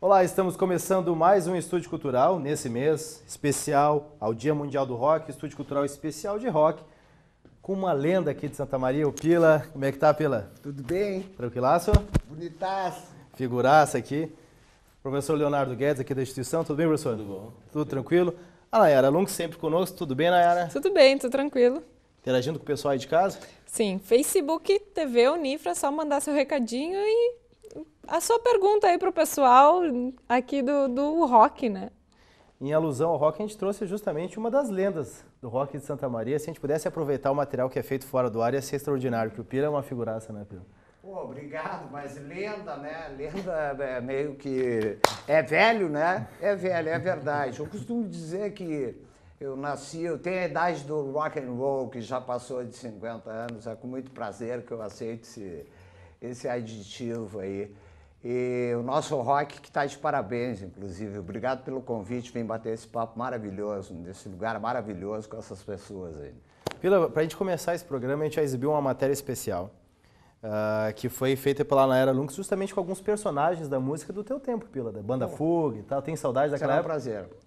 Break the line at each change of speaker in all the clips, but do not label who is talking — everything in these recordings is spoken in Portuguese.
Olá, estamos começando mais um Estúdio Cultural nesse mês especial ao Dia Mundial do Rock, Estúdio Cultural especial de rock, com uma lenda aqui de Santa Maria, o Pila. Como é que tá, Pila?
Tudo bem?
Tranquilaço?
Bonitaço.
Figuraça aqui. Professor Leonardo Guedes aqui da instituição, tudo bem, professor?
Tudo bom.
Tudo tranquilo? A Nayara Lung sempre conosco, tudo bem, Nayara?
Tudo bem, tudo tranquilo.
Interagindo com o pessoal aí de casa?
Sim, Facebook, TV Unifra, só mandar seu recadinho e a sua pergunta aí pro pessoal aqui do rock, né?
Em alusão ao rock, a gente trouxe justamente uma das lendas do rock de Santa Maria. Se a gente pudesse aproveitar o material que é feito fora do ar, ia ser extraordinário, porque o Pila é uma figuraça, né, Pila?
Pô, obrigado, mas lenda, né? Lenda é meio que... É velho, né? É velho, é verdade. Eu costumo dizer que eu tenho a idade do rock and roll, que já passou de 50 anos. É com muito prazer que eu aceito esse aditivo aí. E o nosso rock que está de parabéns, inclusive. Obrigado pelo convite, vem bater esse papo maravilhoso, nesse lugar maravilhoso com essas pessoas aí.
Pila, para a gente começar esse programa, a gente já exibiu uma matéria especial. Que foi feita pela Nayara Lung, justamente com alguns personagens da música do teu tempo, Pila, da banda Fuga e tal. Tem saudade daquela época?
Será um prazer.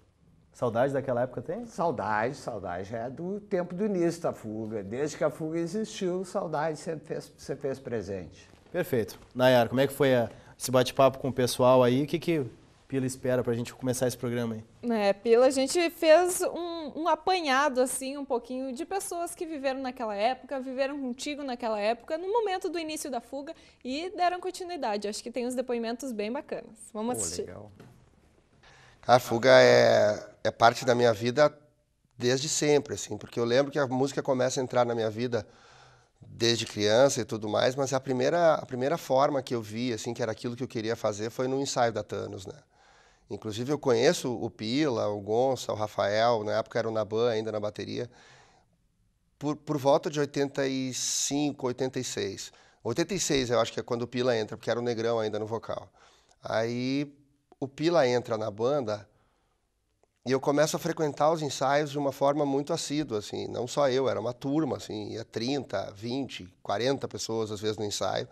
Saudade daquela época tem?
Saudade é do tempo do início da Fuga. Desde que a Fuga existiu, saudade sempre você fez presente.
Perfeito. Nayara, como é que foi esse bate-papo com o pessoal aí? O que Pila espera pra gente começar esse programa aí?
Pila, a gente fez um apanhado, assim, um pouquinho de pessoas que viveram naquela época, viveram contigo naquela época, no momento do início da Fuga e deram continuidade. Acho que tem uns depoimentos bem bacanas. Vamos assistir.
Legal.
A Fuga é parte da minha vida desde sempre, assim, porque eu lembro que a música começa a entrar na minha vida desde criança e tudo mais, mas a primeira forma que eu vi, assim, que era aquilo que eu queria fazer foi no ensaio da Thanos, né? Inclusive eu conheço o Pila, o Gonça, o Rafael, na época era o Naban ainda na bateria, por volta de 85, 86. 86 eu acho que é quando o Pila entra, porque era o Negrão ainda no vocal. Aí o Pila entra na banda e eu começo a frequentar os ensaios de uma forma muito assídua, assim, não só eu, era uma turma, assim, ia 30, 20, 40 pessoas às vezes no ensaio.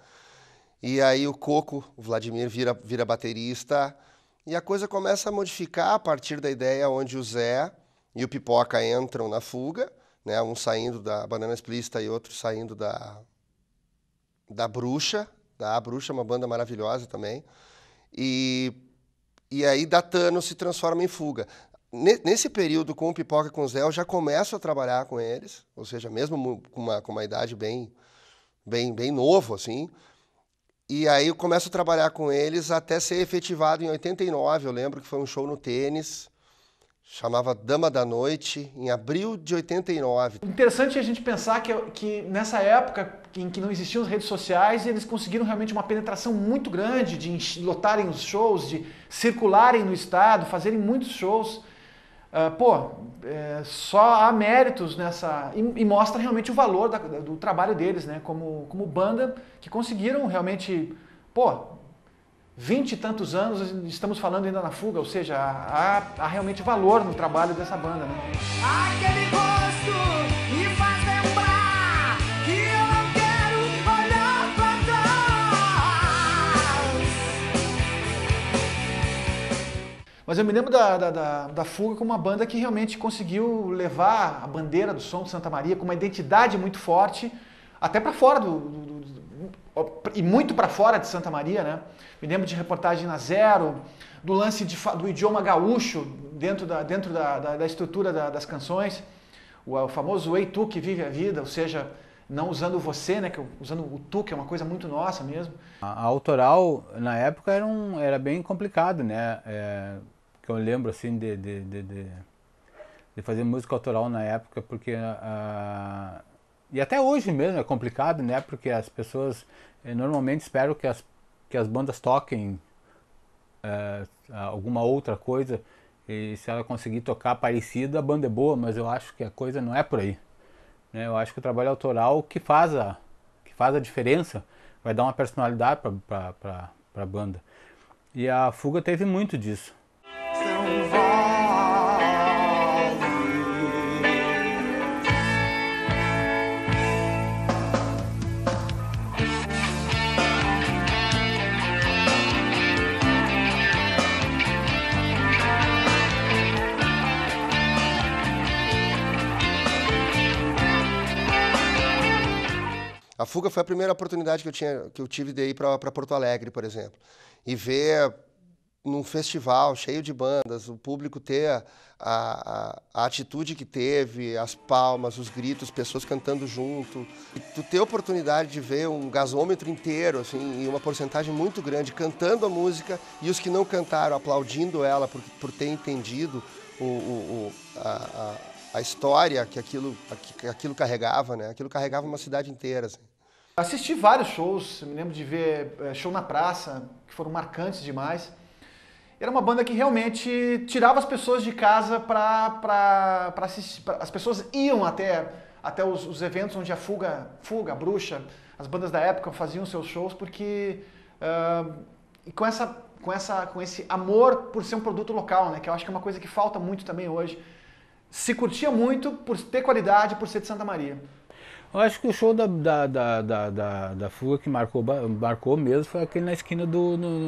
E aí o Coco, o Vladimir, vira baterista e a coisa começa a modificar a partir da ideia onde o Zé e o Pipoca entram na Fuga, né, um saindo da Banana Explícita e outro saindo da Bruxa. A Bruxa é uma banda maravilhosa também. E aí da Thanos se transforma em Fuga. Nesse período, com o Pipoca e com o Zé, eu já começo a trabalhar com eles, ou seja, mesmo com uma idade bem novo, assim. E aí eu começo a trabalhar com eles até ser efetivado em 89, eu lembro que foi um show no Tênis, chamava Dama da Noite, em abril de 89.
Interessante a gente pensar que nessa época em que não existiam as redes sociais, eles conseguiram realmente uma penetração muito grande de lotarem os shows, de circularem no estado, fazerem muitos shows. Só há méritos nessa... E mostra realmente o valor do trabalho deles, né? Como banda, que conseguiram realmente... 20 e tantos anos, estamos falando ainda na Fuga, ou seja, há realmente valor no trabalho dessa banda, né?
Aquele rosto me faz lembrar que eu não quero olhar pra trás.
Mas eu me lembro da Fuga como uma banda que realmente conseguiu levar a bandeira do som de Santa Maria com uma identidade muito forte, até para fora e muito para fora de Santa Maria, né? Me lembro de reportagem na Zero, do lance do idioma gaúcho dentro da estrutura das canções, o famoso Ei Tu Que Vive a Vida, ou seja, não usando você, né? Usando o tu, que é uma coisa muito nossa mesmo.
A autoral, na época, era bem complicado, né? Que eu lembro, assim, de fazer música autoral na época, porque... E até hoje mesmo é complicado, né? Porque as pessoas normalmente esperam que as bandas toquem alguma outra coisa, e se ela conseguir tocar parecido, a banda é boa, mas eu acho que a coisa não é por aí, né? Eu acho que o trabalho autoral que faz a diferença, vai dar uma personalidade para a banda. E a Fuga teve muito disso.
A Fuga foi a primeira oportunidade que eu tive de ir para Porto Alegre, por exemplo, e ver num festival cheio de bandas, o público ter a atitude que teve, as palmas, os gritos, pessoas cantando junto. E tu ter a oportunidade de ver um gasômetro inteiro, assim, e uma porcentagem muito grande cantando a música e os que não cantaram aplaudindo ela por ter entendido a história que aquilo carregava, né? Aquilo carregava uma cidade inteira, assim.
Assisti vários shows, eu me lembro de ver show na praça, que foram marcantes demais. Era uma banda que realmente tirava as pessoas de casa para assistir. As pessoas iam até os eventos onde a Fuga, a Bruxa, as bandas da época faziam seus shows, porque e com esse amor por ser um produto local, né? Que eu acho que é uma coisa que falta muito também hoje. Se curtia muito por ter qualidade, por ser de Santa Maria.
Eu acho que o show da Fuga que marcou mesmo foi aquele na esquina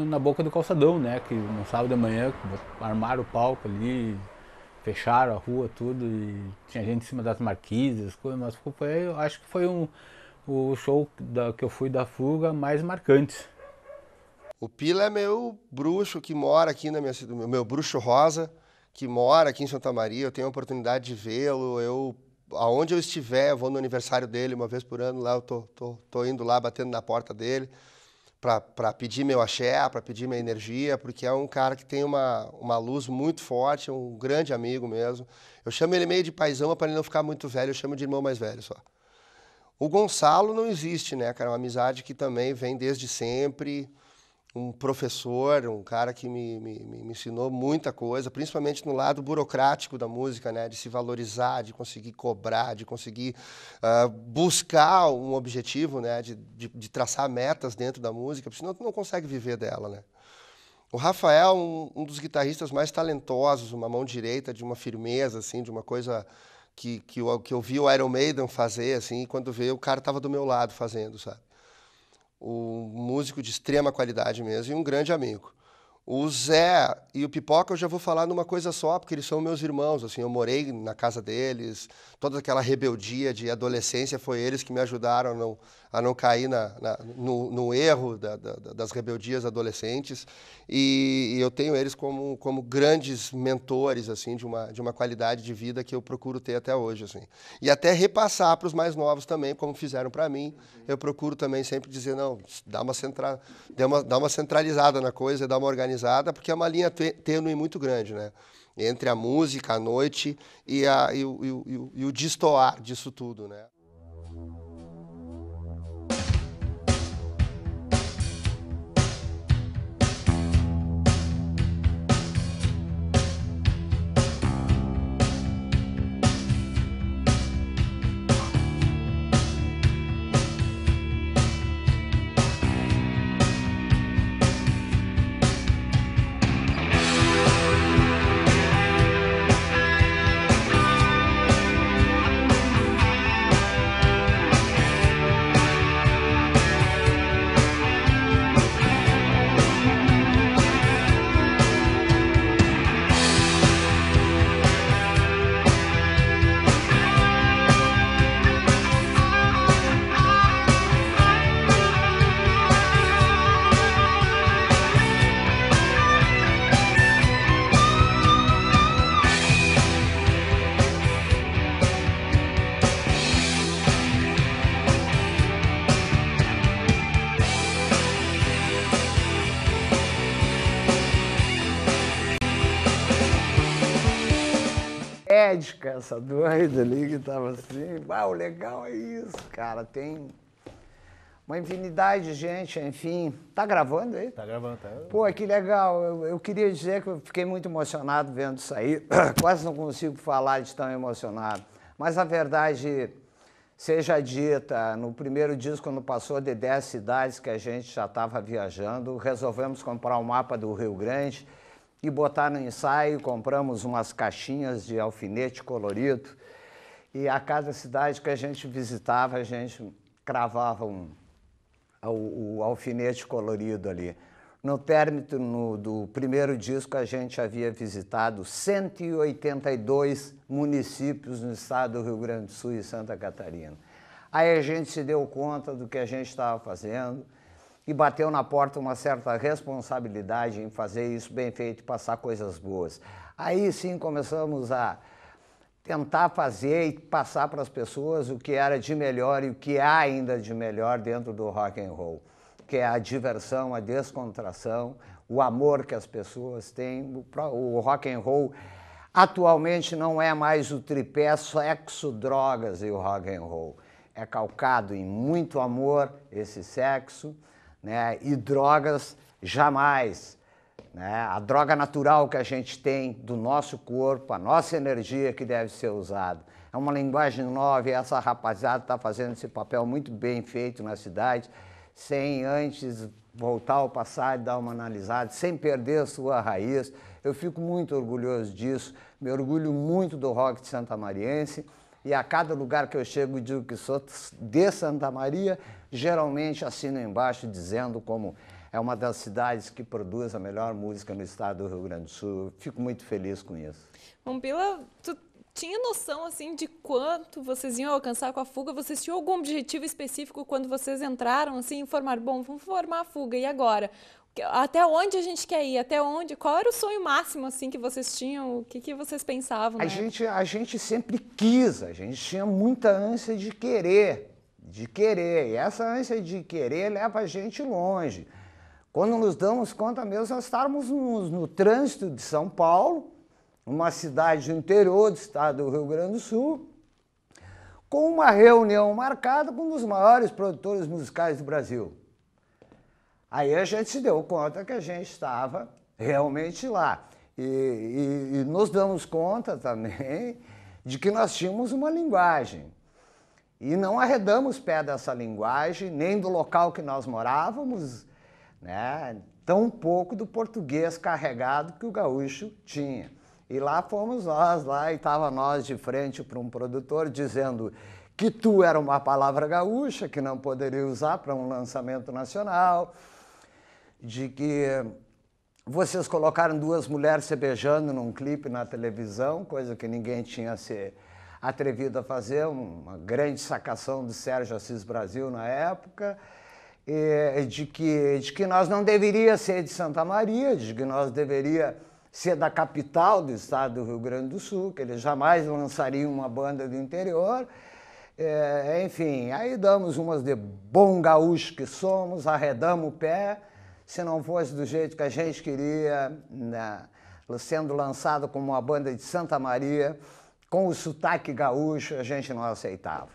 na boca do calçadão, né? Que no sábado de manhã armaram o palco ali, fecharam a rua, tudo, e tinha gente em cima das marquises, coisas, mas eu acho que foi o show que eu fui da Fuga mais marcante.
O Pila é meu bruxo que mora aqui na minha cidade, meu bruxo rosa, que mora aqui em Santa Maria, eu tenho a oportunidade de vê-lo, aonde eu estiver, eu vou no aniversário dele uma vez por ano, lá eu tô indo lá, batendo na porta dele, para pedir meu axé, para pedir minha energia, porque é um cara que tem uma luz muito forte, é um grande amigo mesmo. Eu chamo ele meio de paizão, para ele não ficar muito velho, eu chamo de irmão mais velho só. O Gonçalo não existe, né, cara? É uma amizade que também vem desde sempre. Um professor, um cara que me ensinou muita coisa, principalmente no lado burocrático da música, né? De se valorizar, de conseguir cobrar, de conseguir buscar um objetivo, né? De traçar metas dentro da música, porque senão tu não consegue viver dela, né? O Rafael, um dos guitarristas mais talentosos, uma mão direita, de uma firmeza, assim, de uma coisa que eu vi o Iron Maiden fazer, assim, e quando veio o cara estava do meu lado fazendo, sabe? Um músico de extrema qualidade mesmo e um grande amigo. O Zé e o Pipoca eu já vou falar numa coisa só, porque eles são meus irmãos, assim, eu morei na casa deles, toda aquela rebeldia de adolescência foi eles que me ajudaram a não cair no erro das rebeldias adolescentes, e eu tenho eles como grandes mentores, assim, de uma qualidade de vida que eu procuro ter até hoje, assim. E até repassar para os mais novos também, como fizeram para mim, eu procuro também sempre dizer, não, dá uma centralizada na coisa, dá uma organização, porque é uma linha tênue muito grande, né? Entre a música, a noite e o destoar disso tudo, né?
Médica, essa doida ali que tava assim. O legal é isso, cara. Tem uma infinidade de gente, enfim. Tá gravando aí?
Tá gravando, tá?
Pô, que legal. Eu queria dizer que eu fiquei muito emocionado vendo isso aí. Quase não consigo falar de tão emocionado. Mas a verdade seja dita, no primeiro disco, quando passou de 10 cidades que a gente já estava viajando, resolvemos comprar um mapa do Rio Grande e botar no ensaio, compramos umas caixinhas de alfinete colorido e a cada cidade que a gente visitava, a gente cravava o alfinete colorido ali. No término do primeiro disco, a gente havia visitado 182 municípios no estado do Rio Grande do Sul e Santa Catarina. Aí a gente se deu conta do que a gente estava fazendo e bateu na porta uma certa responsabilidade em fazer isso bem feito e passar coisas boas. Aí sim começamos a tentar fazer e passar para as pessoas o que era de melhor e o que há ainda de melhor dentro do rock and roll, que é a diversão, a descontração, o amor que as pessoas têm. O rock and roll atualmente não é mais o tripé sexo, drogas e o rock and roll. É calcado em muito amor esse sexo, né? E drogas jamais. Né? A droga natural que a gente tem do nosso corpo, a nossa energia que deve ser usada. É uma linguagem nova e essa rapaziada está fazendo esse papel muito bem feito na cidade, sem antes voltar ao passado e dar uma analisada, sem perder a sua raiz. Eu fico muito orgulhoso disso, me orgulho muito do rock de santamariense e a cada lugar que eu chego e digo que sou de Santa Maria, geralmente assino embaixo dizendo como é uma das cidades que produz a melhor música no estado do Rio Grande do Sul. Eu fico muito feliz com isso.
Bom, Pila, tu tinha noção assim de quanto vocês iam alcançar com a Fuga? Vocês tinham algum objetivo específico quando vocês entraram assim, e formaram, bom, vamos formar a Fuga, e agora? Até onde a gente quer ir? Até onde? Qual era o sonho máximo assim que vocês tinham? O que vocês pensavam?
A gente sempre quis, a gente tinha muita ânsia de querer. E essa ânsia de querer leva a gente longe. Quando nos damos conta mesmo, nós estávamos no trânsito de São Paulo, uma cidade do interior do estado do Rio Grande do Sul, com uma reunião marcada com um dos maiores produtores musicais do Brasil. Aí a gente se deu conta que a gente estava realmente lá. E nos damos conta também de que nós tínhamos uma linguagem. E não arredamos pé dessa linguagem, nem do local que nós morávamos, né? Tão pouco do português carregado que o gaúcho tinha. E lá fomos nós, lá e estava nós de frente para um produtor dizendo que tu era uma palavra gaúcha, que não poderia usar para um lançamento nacional, de que vocês colocaram duas mulheres se beijando num clipe na televisão, coisa que ninguém tinha se atrevido a fazer, uma grande sacação do Sérgio Assis Brasil na época, de que nós não deveria ser de Santa Maria, de que nós deveria ser da capital do estado do Rio Grande do Sul, que eles jamais lançariam uma banda do interior. Enfim, aí damos umas de bom gaúcho que somos, arredamos o pé. Se não fosse do jeito que a gente queria, né, sendo lançado como uma banda de Santa Maria, com o sotaque gaúcho, a gente não aceitava.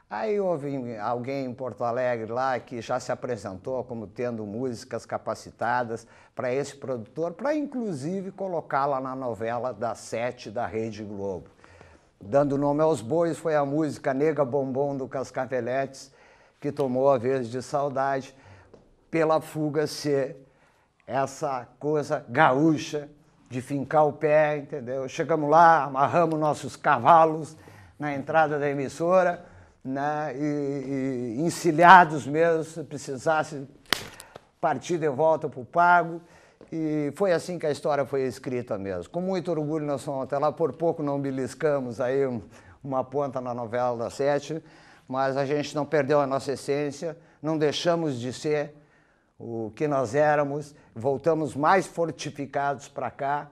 Aí houve alguém em Porto Alegre lá que já se apresentou como tendo músicas capacitadas para esse produtor, para inclusive colocá-la na novela das 7 da Rede Globo. Dando nome aos bois foi a música Nega Bombom do Cascaveletes, que tomou a vez de Saudade, pela Fuga ser essa coisa gaúcha de fincar o pé, entendeu? Chegamos lá, amarramos nossos cavalos na entrada da emissora, né? E encilhados mesmo, se precisasse partir de volta para o Pago. E foi assim que a história foi escrita mesmo. Com muito orgulho nós fomos até lá, por pouco não beliscamos aí uma ponta na novela das 7, mas a gente não perdeu a nossa essência, não deixamos de ser o que nós éramos, voltamos mais fortificados para cá,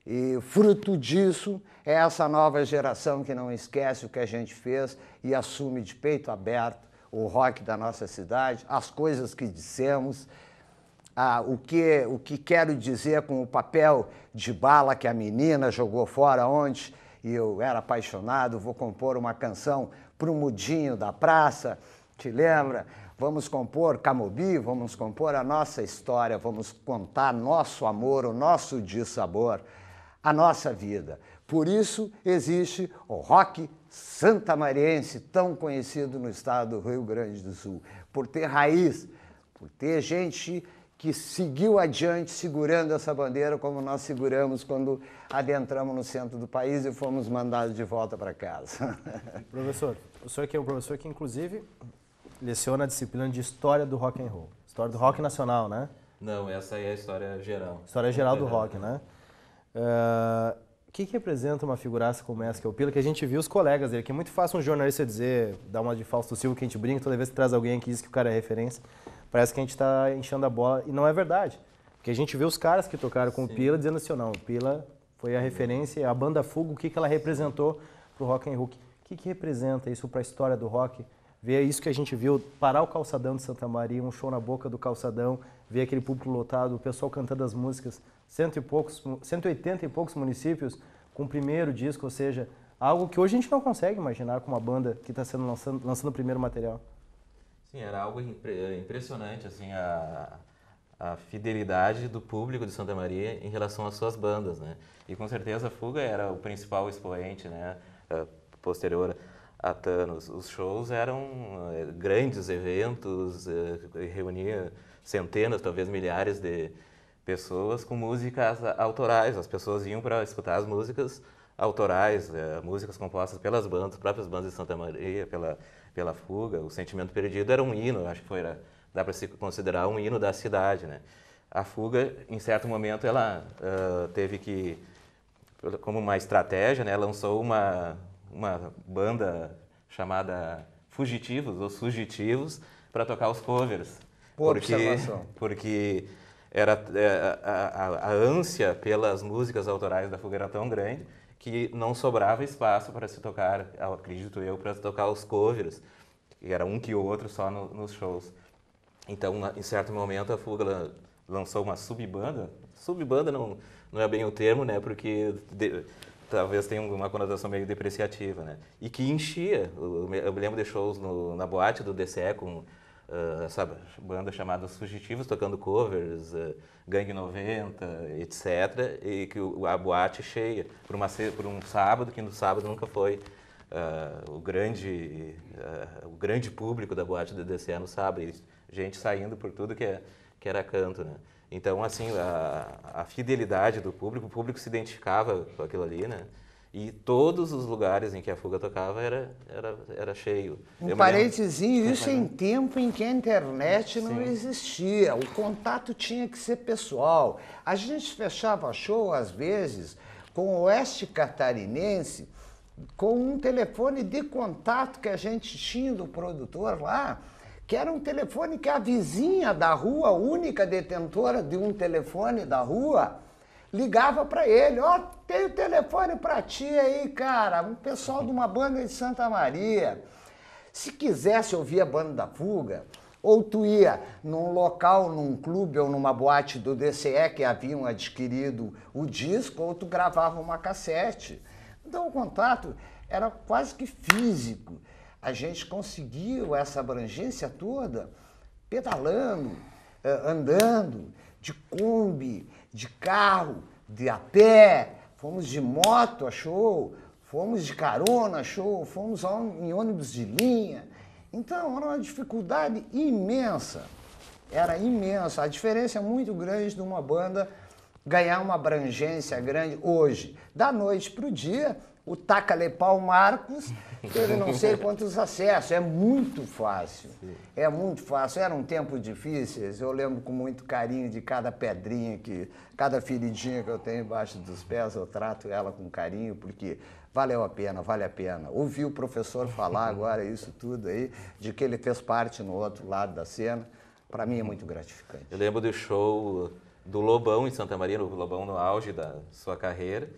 e fruto disso é essa nova geração que não esquece o que a gente fez e assume de peito aberto o rock da nossa cidade, as coisas que dissemos, o que quero dizer com o papel de bala que a menina jogou fora ontem, e eu era apaixonado, vou compor uma canção para o mudinho da praça, te lembra? Vamos compor Camobi, vamos compor a nossa história, vamos contar nosso amor, o nosso dissabor, a nossa vida. Por isso existe o rock santamariense, tão conhecido no estado do Rio Grande do Sul, por ter raiz, por ter gente que seguiu adiante segurando essa bandeira como nós seguramos quando adentramos no centro do país e fomos mandados de volta para casa.
Professor, o senhor que é um professor que inclusive leciona a disciplina de História do Rock and Roll, História do Rock Nacional, né?
Não, essa aí é a história geral.
História geral do rock, né? O que representa uma figuraça como essa que é o Pila, que a gente viu os colegas dele, que é muito fácil um jornalista dizer, dar uma de Fausto Silva, que a gente brinca, toda vez que traz alguém que diz que o cara é referência, parece que a gente está enchendo a bola, e não é verdade. Porque a gente vê os caras que tocaram com o Pila dizendo assim, não, o Pila foi a referência, a banda Fuga, o que ela representou pro rock and roll. O que representa isso para a história do rock? Ver isso que a gente viu, parar o Calçadão de Santa Maria, um show na boca do Calçadão, ver aquele público lotado, o pessoal cantando as músicas, 180 e poucos municípios com o primeiro disco, ou seja, algo que hoje a gente não consegue imaginar com uma banda que está sendo lançando o primeiro material.
Sim, era algo impressionante, assim, a fidelidade do público de Santa Maria em relação às suas bandas, né? E com certeza a Fuga era o principal expoente, né? Posterior a Thanos. Os shows eram grandes eventos, reunia centenas, talvez milhares de pessoas com músicas autorais. As pessoas iam para escutar as músicas autorais, músicas compostas pelas bandas, próprias bandas de Santa Maria, pela Fuga. O Sentimento Perdido era um hino, acho que dá para se considerar um hino da cidade, né? A Fuga, em certo momento, ela teve que, como uma estratégia, né, lançou uma banda chamada Fugitivos, os Fugitivos, para tocar os covers. Porque era a ânsia pelas músicas autorais da Fuga era tão grande que não sobrava espaço para se tocar, acredito eu, para tocar os covers, que era um que o outro só nos shows. Então, em certo momento, a Fuga lançou uma subbanda. Subbanda não é bem o termo, né? Porque talvez tenha uma conotação meio depreciativa, né? E que enchia. Eu me lembro de shows na boate do DCE com essa banda chamada Os Fugitivos, tocando covers, Gangue 90, etc. E que a boate cheia, por um sábado, que no sábado nunca foi o grande público da boate do DCE no sábado. E gente saindo por tudo que era canto, né? Então, assim, a fidelidade do público, o público se identificava com aquilo ali, né? E todos os lugares em que a Fuga tocava era cheio.
Um parentezinho, isso em tempo em que a internet não existia. O contato tinha que ser pessoal. A gente fechava show, às vezes, com o oeste catarinense, com um telefone de contato que a gente tinha do produtor lá, que era um telefone que a vizinha da rua, única detentora de um telefone da rua, ligava para ele. Ó, tem o telefone para ti aí, cara, um pessoal de uma banda de Santa Maria. Se quisesse ouvir a banda da Fuga, ou tu ia num local, num clube ou numa boate do DCE que haviam adquirido o disco, ou tu gravava uma cassete. Então o contato era quase que físico. A gente conseguiu essa abrangência toda pedalando, andando, de Kombi, de carro, de a pé, fomos de moto a show, fomos de carona a show, fomos em ônibus de linha. Então era uma dificuldade imensa, era imensa. A diferença é muito grande de uma banda ganhar uma abrangência grande hoje. Da noite para o dia, o Taca-Lepau Marcos teve não sei quantos acessos. É muito fácil. É muito fácil. Eram tempos difíceis. Eu lembro com muito carinho de cada pedrinha, cada feridinha que eu tenho embaixo dos pés, eu trato ela com carinho, porque valeu a pena, vale a pena. Ouvi o professor falar agora isso tudo aí, de que ele fez parte no outro lado da cena. Para mim é muito gratificante.
Eu lembro do show do Lobão em Santa Maria, o Lobão no auge da sua carreira,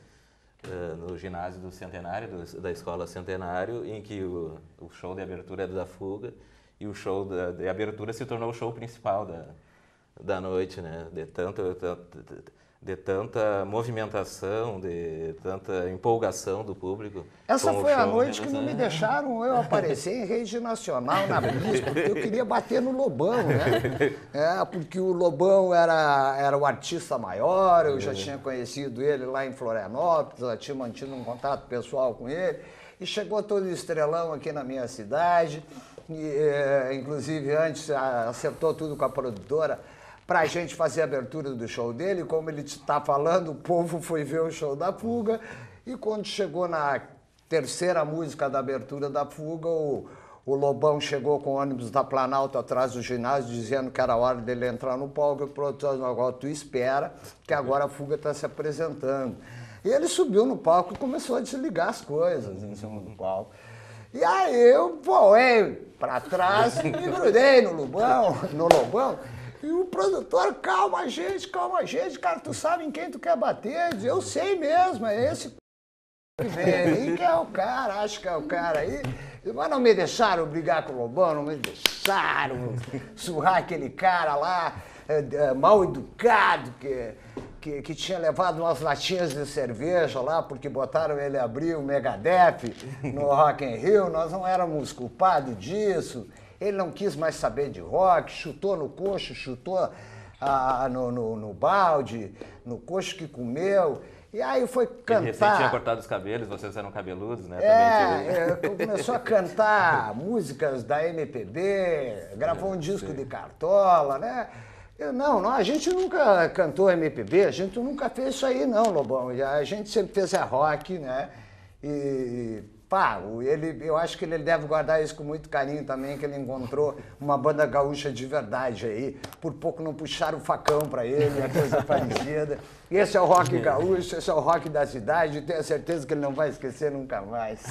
no ginásio do Centenário, da Escola Centenário, em que o show de abertura era da Fuga e o show de abertura se tornou o show principal da noite, né? De tanta movimentação, de tanta empolgação do público.
Essa foi a noite que não me deixaram eu aparecer em rede nacional na Bis, porque eu queria bater no Lobão, né? Porque o Lobão era o artista maior, eu já tinha conhecido ele lá em Florianópolis, já tinha mantido um contato pessoal com ele, e chegou todo estrelão aqui na minha cidade, e, inclusive antes acertou tudo com a produtora, para a gente fazer a abertura do show dele. Como ele está falando, o povo foi ver o show da Fuga, e quando chegou na terceira música da abertura da Fuga, o Lobão chegou com o ônibus da Planalto atrás do ginásio, dizendo que era hora dele entrar no palco, e o produtor disse, agora tu espera, que agora a Fuga está se apresentando. E ele subiu no palco e começou a desligar as coisas em cima do palco. E aí eu voei para trás e me grudei no Lobão. E o produtor, calma gente, cara, tu sabe em quem tu quer bater? Eu sei mesmo, é esse que vem aí que é o cara, acho que é o cara aí. Mas não me deixaram brigar com o Lobão, não me deixaram surrar aquele cara lá, mal educado, que tinha levado umas latinhas de cerveja lá, porque botaram ele abrir o Megadeth no Rock in Rio, nós não éramos culpados disso. Ele não quis mais saber de rock, chutou no coxo, chutou no balde, no coxo que comeu. E aí foi cantar.
Ele recém tinha cortado os cabelos, vocês eram cabeludos, né?
Começou a cantar músicas da MPB, gravou um disco de Cartola, né? Não, a gente nunca cantou MPB, a gente nunca fez isso aí não, Lobão. A gente sempre fez rock, né? E pá, eu acho que ele deve guardar isso com muito carinho também, que ele encontrou uma banda gaúcha de verdade aí. Por pouco não puxaram o facão pra ele, a coisa parecida. Esse é o rock gaúcho, esse é o rock da cidade, e tenho certeza que ele não vai esquecer nunca mais.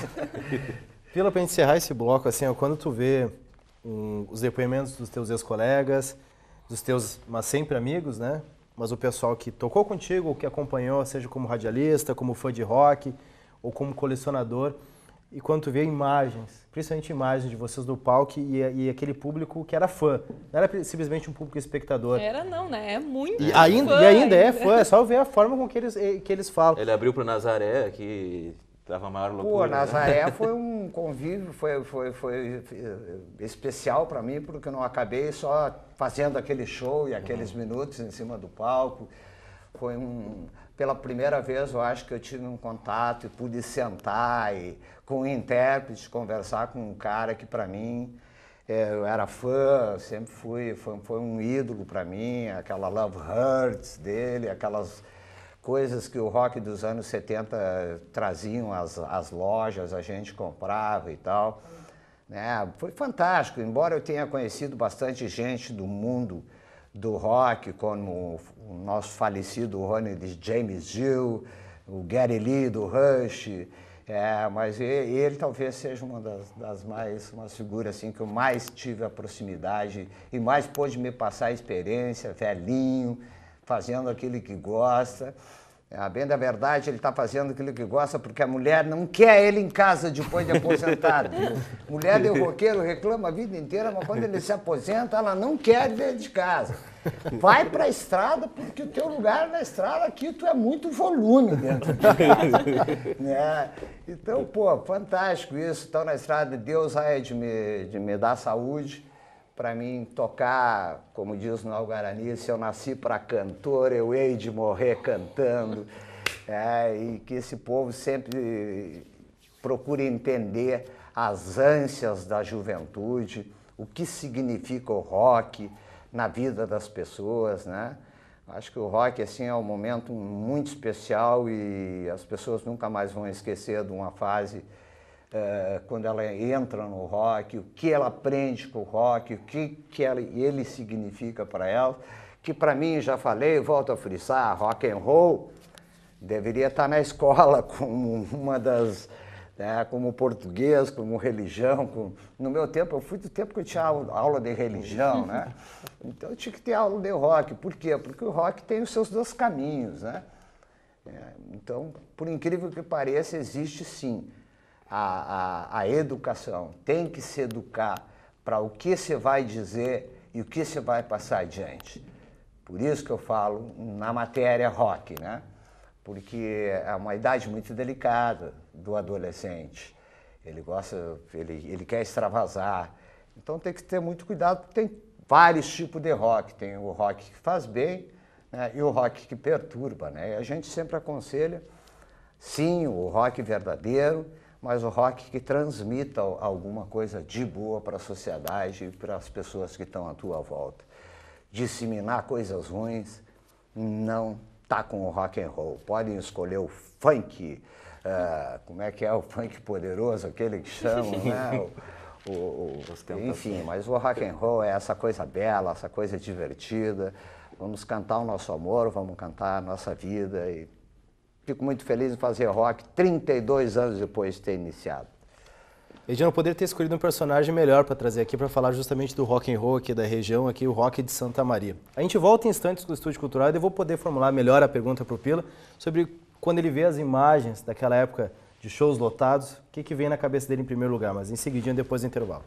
Pila, pra encerrar esse bloco, assim, ó, quando tu vê os depoimentos dos teus ex-colegas, dos teus, mas sempre amigos, né? Mas o pessoal que tocou contigo, ou que acompanhou, seja como radialista, como fã de rock, ou como colecionador, e quando tu vê imagens, principalmente imagens de vocês do palco e aquele público que era fã, não era simplesmente um público espectador.
Era não, né? É muito
E
fã
ainda é fã, é só ver a forma com que eles falam.
Ele abriu pro Nazaré, que tava a maior loucura.
Pô, Nazaré foi um convívio, foi especial para mim, porque eu não acabei só fazendo aquele show e aqueles minutos em cima do palco. Foi pela primeira vez, eu acho que eu tive um contato e pude sentar com o intérprete, conversar com um cara que para mim eu era fã, sempre foi um ídolo para mim, aquela Love Hurts dele, aquelas coisas que o rock dos anos 70 traziam às lojas, a gente comprava e tal. Né? Foi fantástico, embora eu tenha conhecido bastante gente do mundo do rock, como o nosso falecido Ronnie James Dio, o Geddy Lee do Rush, mas ele talvez seja uma figura assim, que eu mais tive a proximidade e mais pôde me passar a experiência, velhinho, fazendo aquilo que gosta. Bem da verdade, ele está fazendo aquilo que gosta porque a mulher não quer ele em casa depois de aposentado. Mulher de roqueiro reclama a vida inteira, mas quando ele se aposenta, ela não quer dentro de casa. Vai para a estrada, porque o teu lugar na estrada aqui, tu é muito volume dentro de casa. Né? Então, pô, fantástico isso. Então, na estrada, Deus há de me dar saúde. Para mim, tocar, como diz no Algarani, se eu nasci para cantor, eu hei de morrer cantando. E que esse povo sempre procure entender as ânsias da juventude, o que significa o rock na vida das pessoas, né? Acho que o rock assim, é um momento muito especial e as pessoas nunca mais vão esquecer de uma fase quando ela entra no rock, o que ela aprende com o rock, o que ele significa para ela, que para mim, já falei, volto a frisar, rock and roll deveria estar na escola como uma das, como português, como religião. No meu tempo, eu fui do tempo que eu tinha aula de religião, né? Então eu tinha que ter aula de rock. Por quê? Porque o rock tem os seus dois caminhos, né? Então, por incrível que pareça, existe sim a educação. Tem que se educar para o que você vai dizer e o que você vai passar adiante. Por isso que eu falo na matéria rock, né? Porque é uma idade muito delicada do adolescente. Ele gosta, ele quer extravasar. Então tem que ter muito cuidado, porque tem vários tipos de rock. Tem o rock que faz bem, né, e o rock que perturba, né? E a gente sempre aconselha, sim, o rock verdadeiro, mas o rock que transmita alguma coisa de boa para a sociedade e para as pessoas que estão à tua volta. Disseminar coisas ruins não tá com o rock and roll. Podem escolher o funk, como é que é o funk poderoso, aquele que chamam, né? Enfim, mas o rock and roll é essa coisa bela, essa coisa divertida. Vamos cantar o nosso amor, vamos cantar a nossa vida e fico muito feliz em fazer rock 32 anos depois de ter iniciado.
Ediano, poderia ter escolhido um personagem melhor para trazer aqui para falar justamente do rock and roll aqui da região, aqui o rock de Santa Maria. A gente volta em instantes do Estúdio Cultural e eu vou poder formular melhor a pergunta para o Pila sobre quando ele vê as imagens daquela época de shows lotados, o que vem na cabeça dele em primeiro lugar, mas em seguidinho depois do intervalo.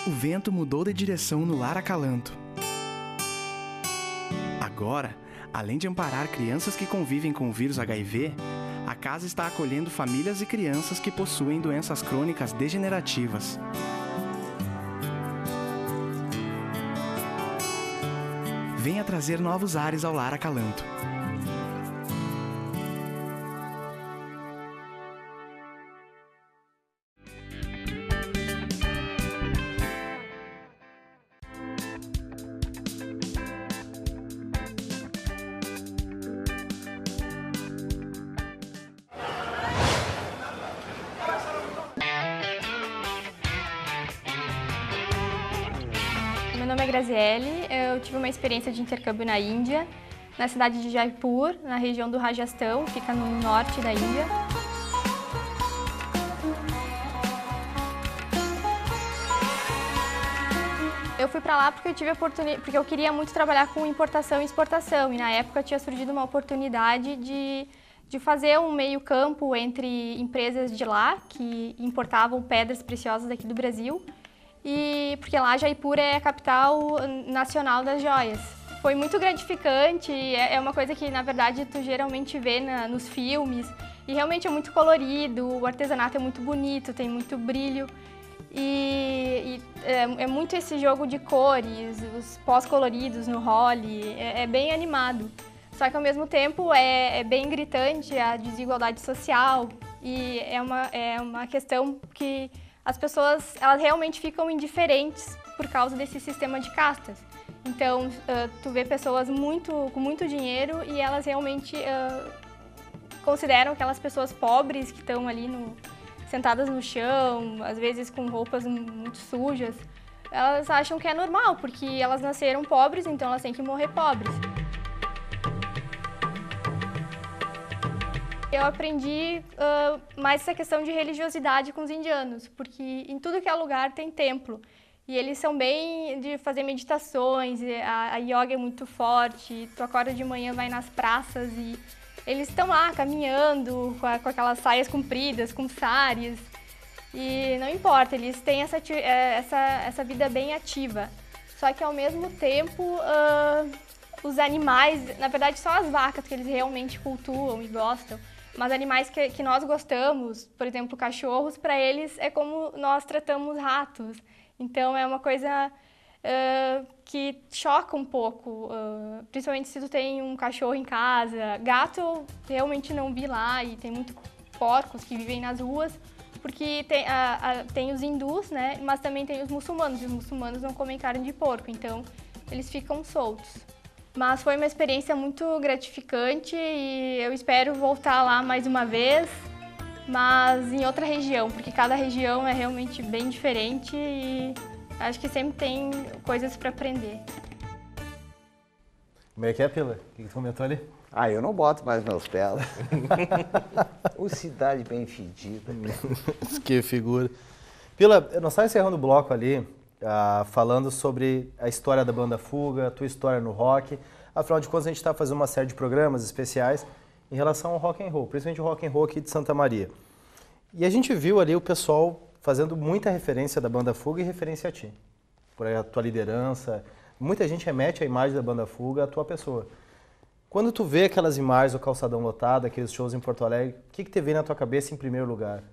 O vento mudou de direção no Lar Acalanto. Agora, além de amparar crianças que convivem com o vírus HIV, a casa está acolhendo famílias e crianças que possuem doenças crônicas degenerativas. Venha trazer novos ares ao Lar Acalanto.
Meu nome é Graziele, eu tive uma experiência de intercâmbio na Índia, na cidade de Jaipur, na região do Rajastão, fica no norte da Índia. Eu fui para lá porque eu tive porque eu queria muito trabalhar com importação e exportação, e na época tinha surgido uma oportunidade de fazer um meio campo entre empresas de lá, que importavam pedras preciosas daqui do Brasil, e porque lá Jaipur é a capital nacional das joias. Foi muito gratificante, é uma coisa que na verdade tu geralmente vê nos filmes, e realmente é muito colorido, o artesanato é muito bonito, tem muito brilho, e é muito esse jogo de cores, os pós-coloridos no role, é bem animado. Só que ao mesmo tempo é bem gritante a desigualdade social, e é uma questão que as pessoas elas realmente ficam indiferentes por causa desse sistema de castas. Então, tu vê pessoas com muito dinheiro e elas realmente consideram aquelas pessoas pobres que estão ali sentadas no chão, às vezes com roupas muito sujas. Elas acham que é normal, porque elas nasceram pobres, então elas têm que morrer pobres. Eu aprendi mais essa questão de religiosidade com os indianos, porque em tudo que é lugar tem templo. E eles são bem de fazer meditações, a yoga é muito forte, tu acorda de manhã, vai nas praças e eles estão lá caminhando com aquelas saias compridas, com saris. E não importa, eles têm essa vida bem ativa. Só que ao mesmo tempo, os animais, na verdade só as vacas que eles realmente cultuam e gostam, mas animais que nós gostamos, por exemplo, cachorros, para eles é como nós tratamos ratos. Então é uma coisa que choca um pouco, principalmente se tu tem um cachorro em casa. Gato eu realmente não vi lá, e tem muitos porcos que vivem nas ruas, porque tem os hindus, né? Mas também tem os muçulmanos, e os muçulmanos não comem carne de porco, então eles ficam soltos. Mas foi uma experiência muito gratificante e eu espero voltar lá mais uma vez, mas em outra região, porque cada região é realmente bem diferente e acho que sempre tem coisas para aprender.
Como é que é, Pila? O que tu comentou ali?
Eu não boto mais meus pés. Ô, cidade bem fedida.
Que figura. Pila, nós estávamos encerrando o bloco ali, falando sobre a história da banda Fuga, a tua história no rock. Afinal de contas, a gente está fazendo uma série de programas especiais em relação ao rock and roll, principalmente o rock and roll aqui de Santa Maria. E a gente viu ali o pessoal fazendo muita referência da banda Fuga e referência a ti, por a tua liderança. Muita gente remete a imagem da banda Fuga à tua pessoa. Quando tu vê aquelas imagens, o calçadão lotado, aqueles shows em Porto Alegre, o que te vem na tua cabeça em primeiro lugar?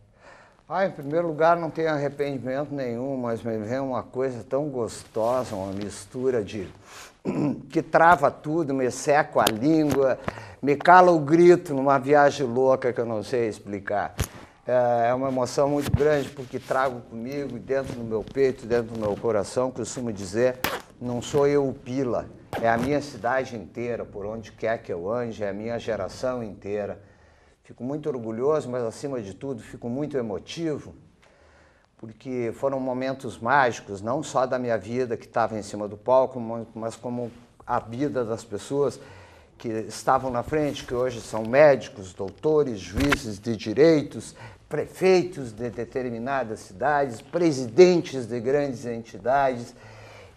Em primeiro lugar, não tenho arrependimento nenhum, mas me vem uma coisa tão gostosa, uma mistura que trava tudo, me seca a língua, me cala o grito numa viagem louca que eu não sei explicar. É uma emoção muito grande porque trago comigo, dentro do meu peito, dentro do meu coração, costumo dizer, não sou eu o Pila, é a minha cidade inteira, por onde quer que eu ande, é a minha geração inteira. Fico muito orgulhoso, mas acima de tudo fico muito emotivo, porque foram momentos mágicos, não só da minha vida que estava em cima do palco, mas como a vida das pessoas que estavam na frente, que hoje são médicos, doutores, juízes de direitos, prefeitos de determinadas cidades, presidentes de grandes entidades,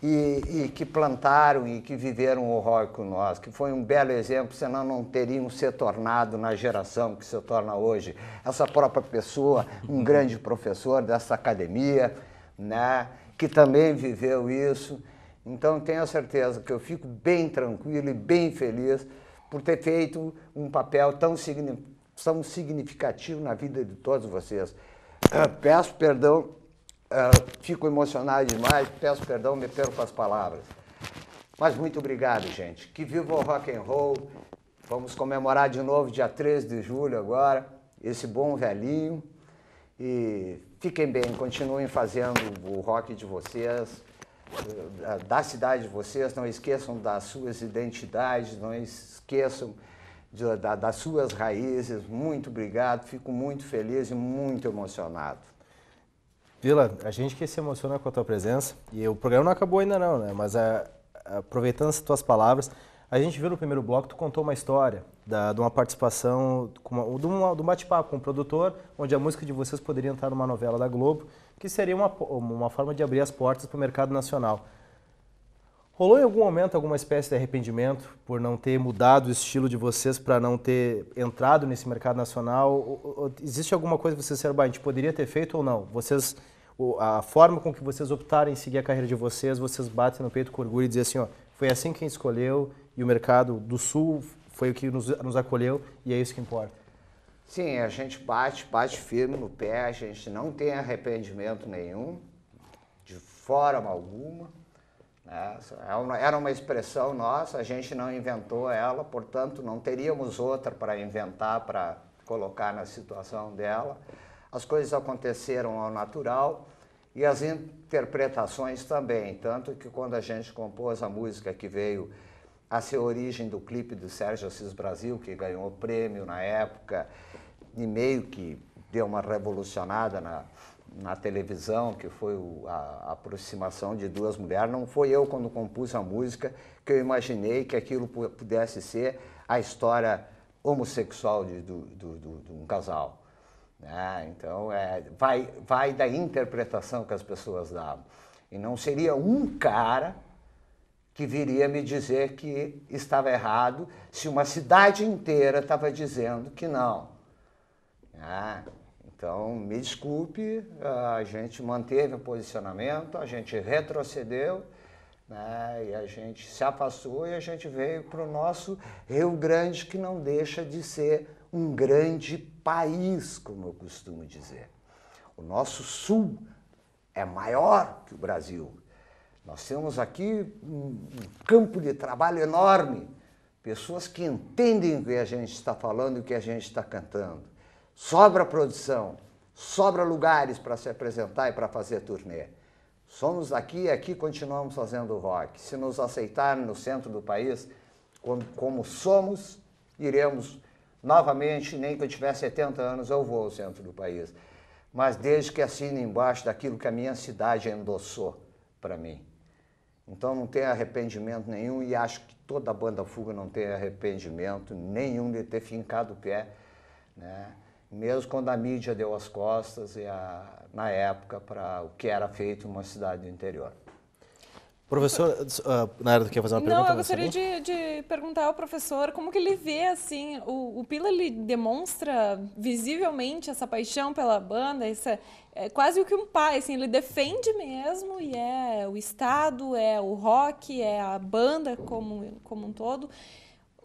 e que plantaram e que viveram o rock com nós, que foi um belo exemplo, senão não teriam se tornado na geração que se torna hoje. Essa própria pessoa, um grande professor dessa academia, né, que também viveu isso. Então, tenho certeza que eu fico bem tranquilo e bem feliz por ter feito um papel tão significativo na vida de todos vocês. Peço perdão, fico emocionado demais, peço perdão, me perco as palavras. Mas muito obrigado, gente. Que viva o rock and roll. Vamos comemorar de novo, dia 13 de julho agora, esse bom velhinho. E fiquem bem, continuem fazendo o rock de vocês, da cidade de vocês, não esqueçam das suas identidades, não esqueçam das suas raízes. Muito obrigado, fico muito feliz e muito emocionado.
Vila, a gente que se emociona com a tua presença, e o programa não acabou ainda não, né? Mas aproveitando as tuas palavras, a gente viu no primeiro bloco, tu contou uma história de uma participação, de um bate-papo com um produtor, onde a música de vocês poderia entrar numa novela da Globo, que seria uma forma de abrir as portas para o mercado nacional. Rolou em algum momento alguma espécie de arrependimento por não ter mudado o estilo de vocês para não ter entrado nesse mercado nacional? Ou existe alguma coisa que vocês disseram, a gente poderia ter feito ou não? A forma com que vocês optaram em seguir a carreira de vocês batem no peito com orgulho e dizem assim, ó, foi assim que a gente escolheu e o mercado do Sul foi o que nos acolheu e é isso que importa.
Sim, a gente bate firme no pé, a gente não tem arrependimento nenhum, de forma alguma. Era uma expressão nossa, a gente não inventou ela, portanto não teríamos outra para inventar, para colocar na situação dela. As coisas aconteceram ao natural e as interpretações também, tanto que quando a gente compôs a música que veio a ser a origem do clipe do Sérgio Assis Brasil, que ganhou o prêmio na época, e meio que deu uma revolucionada na televisão, que foi a aproximação de duas mulheres. Não foi eu, quando compus a música, que eu imaginei que aquilo pudesse ser a história homossexual de um casal. Então, vai da interpretação que as pessoas davam. E não seria um cara que viria me dizer que estava errado se uma cidade inteira estava dizendo que não. Então, me desculpe, a gente manteve o posicionamento, a gente retrocedeu, e a gente se afastou e a gente veio para o nosso Rio Grande, que não deixa de ser um grande país, como eu costumo dizer. O nosso Sul é maior que o Brasil. Nós temos aqui um campo de trabalho enorme, pessoas que entendem o que a gente está falando e o que a gente está cantando. Sobra produção, sobra lugares para se apresentar e para fazer turnê. Somos aqui e aqui continuamos fazendo rock. Se nos aceitarem no centro do país, como somos, iremos novamente, nem que eu tivesse 70 anos, eu vou ao centro do país. Mas desde que assine embaixo daquilo que a minha cidade endossou para mim. Então não tem arrependimento nenhum e acho que toda a banda Fuga não tem arrependimento nenhum de ter fincado o pé, mesmo quando a mídia deu as costas na época para o que era feito em uma cidade do interior.
Professor, Nayara, quer fazer uma pergunta?
Não, eu gostaria de perguntar ao professor como que ele vê, assim, o Pila, ele demonstra visivelmente essa paixão pela banda, é quase o que um pai, assim, ele defende mesmo, e é o Estado, é o rock, é a banda como um todo.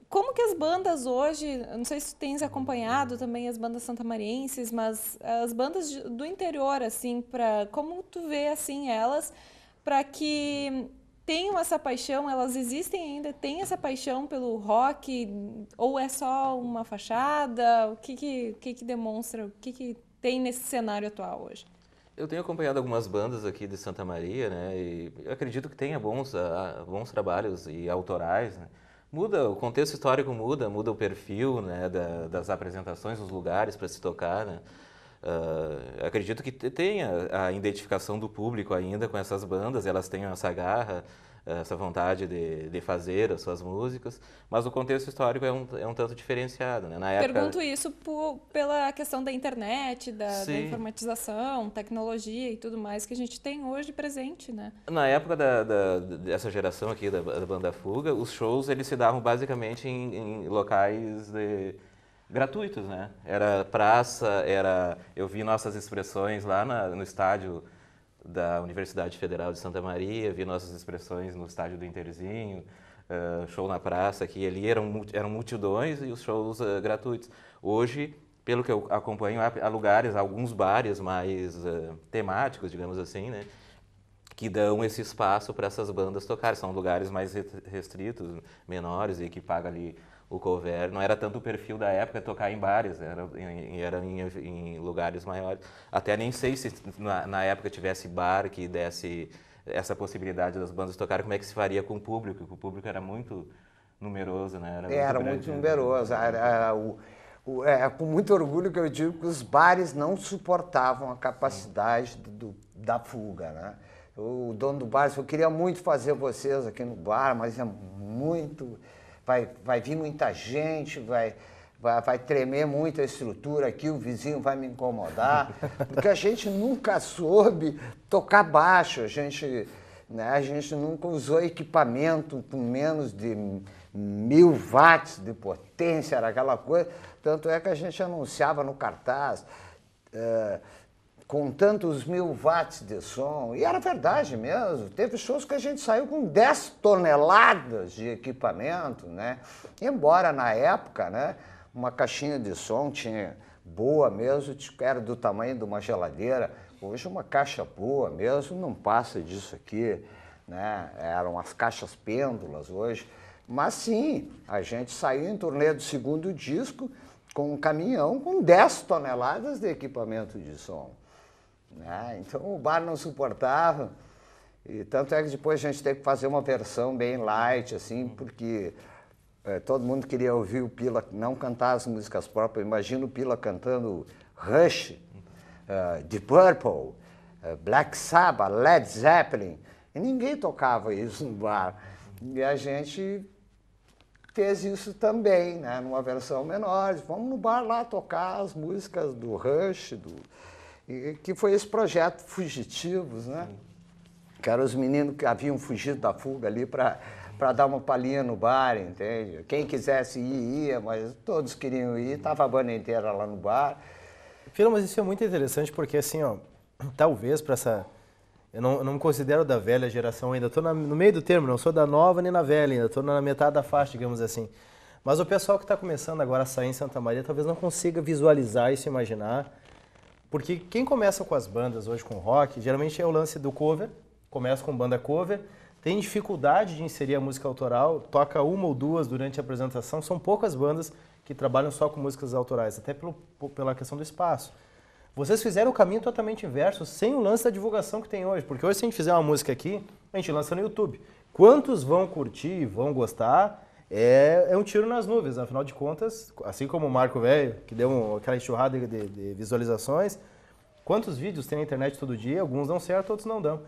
Como que as bandas hoje, não sei se tu tens acompanhado também as bandas santamarienses, mas as bandas do interior, assim, como tu vê, assim, elas, para que tenham essa paixão, elas existem ainda, têm essa paixão pelo rock, ou é só uma fachada? O que demonstra, o que tem nesse cenário atual hoje?
Eu tenho acompanhado algumas bandas aqui de Santa Maria, né? E eu acredito que tenha bons trabalhos e autorais, né? Muda, o contexto histórico muda o perfil, né, das apresentações, os lugares para se tocar, né? Acredito que tenha a identificação do público ainda com essas bandas, elas tenham essa garra, essa vontade de fazer as suas músicas, mas o contexto histórico é um tanto diferenciado, né? Na época...
Pergunto isso pela questão da internet, da
Sim.
informatização, tecnologia e tudo mais que a gente tem hoje presente, né?
Na época dessa geração aqui da banda Fuga, os shows eles se davam basicamente em locais gratuitos, né? Era praça, eu vi nossas expressões lá no estádio da Universidade Federal de Santa Maria, vi nossas expressões no estádio do Interzinho, show na praça, que ali eram multidões e os shows gratuitos. Hoje, pelo que eu acompanho, há lugares, alguns bares mais temáticos, digamos assim, né, que dão esse espaço para essas bandas tocarem. São lugares mais restritos, menores, e que paga ali o cover. Não era tanto o perfil da época tocar em bares, era em lugares maiores. Até nem sei se na época tivesse bar que desse essa possibilidade das bandas tocarem, como é que se faria com o público, porque o público era muito numeroso, né?
Era muito numeroso. Com muito orgulho que eu digo que os bares não suportavam a capacidade da Fuga, né? O dono do bar disse, eu queria muito fazer vocês aqui no bar, mas é muito... Vai vir muita gente, vai tremer muito a estrutura aqui, o vizinho vai me incomodar, porque a gente nunca soube tocar baixo, a gente nunca usou equipamento com menos de 1000 watts de potência, era aquela coisa, tanto é que a gente anunciava no cartaz, com tantos 1000 watts de som, e era verdade mesmo, teve shows que a gente saiu com 10 toneladas de equipamento, né? Embora na época, né, uma caixinha de som tinha boa mesmo, era do tamanho de uma geladeira, hoje uma caixa boa mesmo não passa disso aqui, né? Eram as caixas pêndulas hoje, mas sim, a gente saiu em turnê do segundo disco com um caminhão com 10 toneladas de equipamento de som. Então o bar não suportava, e tanto é que depois a gente teve que fazer uma versão bem light, assim, porque todo mundo queria ouvir o Pila não cantar as músicas próprias. Imagina o Pila cantando Rush, The Purple, Black Sabbath, Led Zeppelin, e ninguém tocava isso no bar. E a gente fez isso também, né, numa versão menor. Vamos no bar lá tocar as músicas do Rush, que foi esse projeto Fugitivos, né? Que eram os meninos que haviam fugido da fuga ali para dar uma palhinha no bar, entende? Quem quisesse ir, ia, mas todos queriam ir, estava a banda inteira lá no bar.
Fila, mas isso é muito interessante porque, assim, ó, talvez para essa... Eu não me considero da velha geração ainda, estou no meio do termo, não sou da nova nem na velha ainda, estou na metade da faixa, digamos assim. Mas o pessoal que está começando agora a sair em Santa Maria talvez não consiga visualizar isso, imaginar. Porque quem começa com as bandas hoje com rock, geralmente é o lance do cover, começa com banda cover, tem dificuldade de inserir a música autoral, toca uma ou duas durante a apresentação, são poucas bandas que trabalham só com músicas autorais, até pela questão do espaço. Vocês fizeram o caminho totalmente inverso, sem o lance da divulgação que tem hoje, porque hoje se a gente fizer uma música aqui, a gente lança no YouTube. Quantos vão curtir, vão gostar, é um tiro nas nuvens, afinal de contas, assim como o Marco Velho, que deu aquela enxurrada de visualizações, quantos vídeos tem na internet todo dia, alguns dão certo, outros não dão.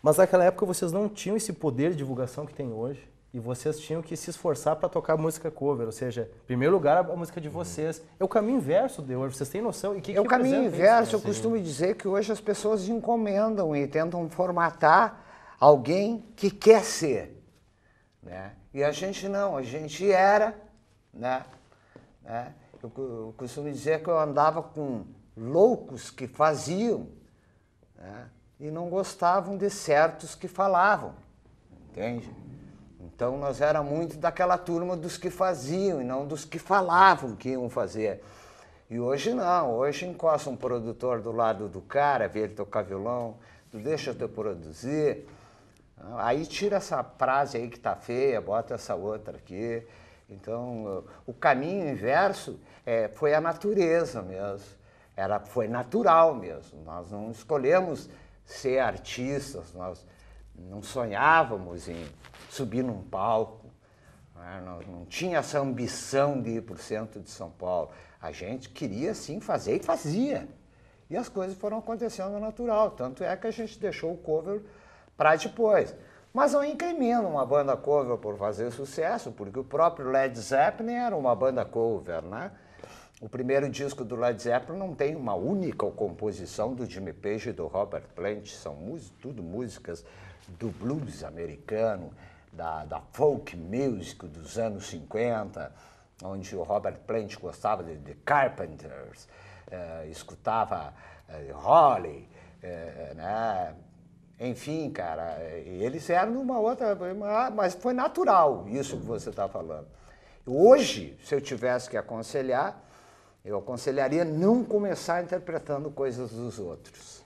Mas naquela época vocês não tinham esse poder de divulgação que tem hoje, e vocês tinham que se esforçar para tocar música cover, ou seja, em primeiro lugar a música de vocês. É o caminho inverso de hoje, vocês têm noção?
É o caminho inverso, eu costumo dizer que hoje as pessoas encomendam e tentam formatar alguém que quer ser, né? E a gente não, a gente era, né? Eu costumo dizer que eu andava com loucos que faziam, né? E não gostavam de certos que falavam, entende? Então nós era muito daquela turma dos que faziam e não dos que falavam que iam fazer. E hoje não, hoje encosta um produtor do lado do cara, vê ele tocar violão, tu deixa eu te produzir, aí tira essa frase aí que tá feia, bota essa outra aqui. Então o caminho inverso foi a natureza mesmo. Foi natural mesmo. Nós não escolhemos ser artistas, nós não sonhávamos em subir num palco, né? Nós não tinha essa ambição de ir para o centro de São Paulo. A gente queria sim fazer e fazia. E as coisas foram acontecendo natural. Tanto é que a gente deixou o cover para depois. Mas não incrimino uma banda cover por fazer sucesso, porque o próprio Led Zeppelin era uma banda cover, né? O primeiro disco do Led Zeppelin não tem uma única composição do Jimmy Page e do Robert Plant, são tudo músicas do blues americano, da folk music dos anos 50, onde o Robert Plant gostava de The Carpenters, escutava Holly, né? Enfim, cara, eles eram numa outra... Mas foi natural isso que você está falando. Hoje, se eu tivesse que aconselhar, eu aconselharia não começar interpretando coisas dos outros.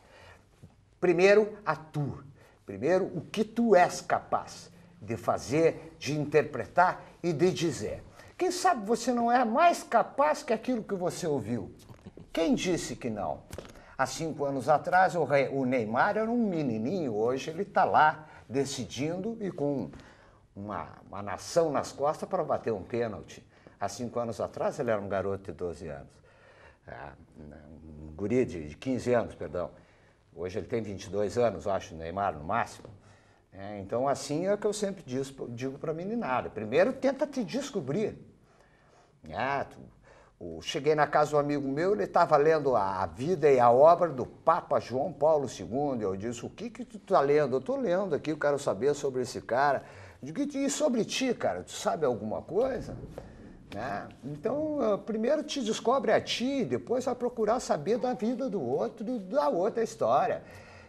Primeiro, atua. Primeiro, o que tu és capaz de fazer, de interpretar e de dizer. Quem sabe você não é mais capaz que aquilo que você ouviu? Quem disse que não? Há 5 anos atrás, o Neymar era um menininho, hoje ele está lá decidindo e com uma nação nas costas para bater um pênalti. Há 5 anos atrás ele era um garoto de 12 anos, um guri de 15 anos, perdão. Hoje ele tem 22 anos, acho, o Neymar no máximo. Então assim é o que eu sempre digo para a meninada. Primeiro tenta te descobrir. Cheguei na casa de um amigo meu, ele estava lendo a vida e a obra do Papa João Paulo II. Eu disse, o que tu está lendo? Eu estou lendo aqui, eu quero saber sobre esse cara. Eu digo, e sobre ti, cara? Tu sabe alguma coisa? Então, primeiro te descobre a ti, depois vai procurar saber da vida do outro, da outra história.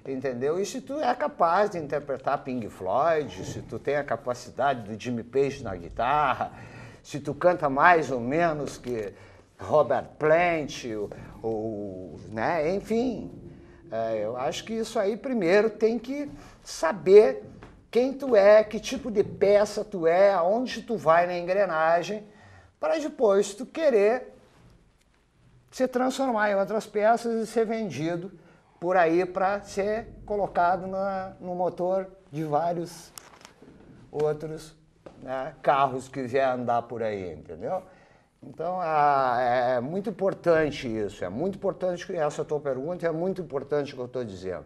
Entendeu? E se tu é capaz de interpretar Pink Floyd, se tu tem a capacidade do Jimmy Page na guitarra, se tu canta mais ou menos que Robert Plant, né? Enfim, eu acho que isso aí primeiro tem que saber quem tu é, que tipo de peça tu é, aonde tu vai na engrenagem, para depois tu querer se transformar em outras peças e ser vendido por aí para ser colocado no motor de vários outros, né, carros que vier andar por aí, entendeu? Então, é muito importante isso, é muito importante essa tua pergunta, é muito importante o que eu estou dizendo.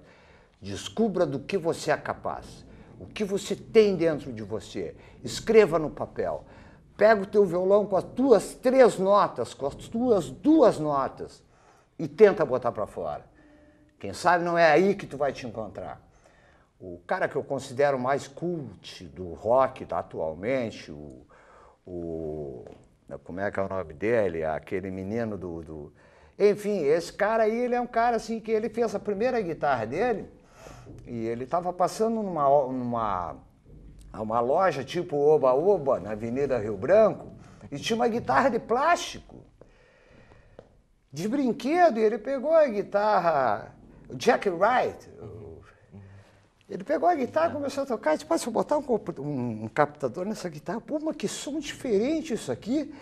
Descubra do que você é capaz, o que você tem dentro de você, escreva no papel. Pega o teu violão com as tuas 3 notas, com as tuas 2 notas e tenta botar para fora. Quem sabe não é aí que tu vai te encontrar. O cara que eu considero mais cult do rock atualmente, como é que é o nome dele? Aquele menino Enfim, esse cara aí, ele é um cara assim que ele fez a primeira guitarra dele e ele estava passando numa loja tipo Oba Oba, na Avenida Rio Branco, e tinha uma guitarra de plástico, de brinquedo, e ele pegou a guitarra, o Jack Wright, ele pegou a guitarra e começou a tocar, e disse, se eu botar um captador nessa guitarra, pô, mas que som diferente isso aqui,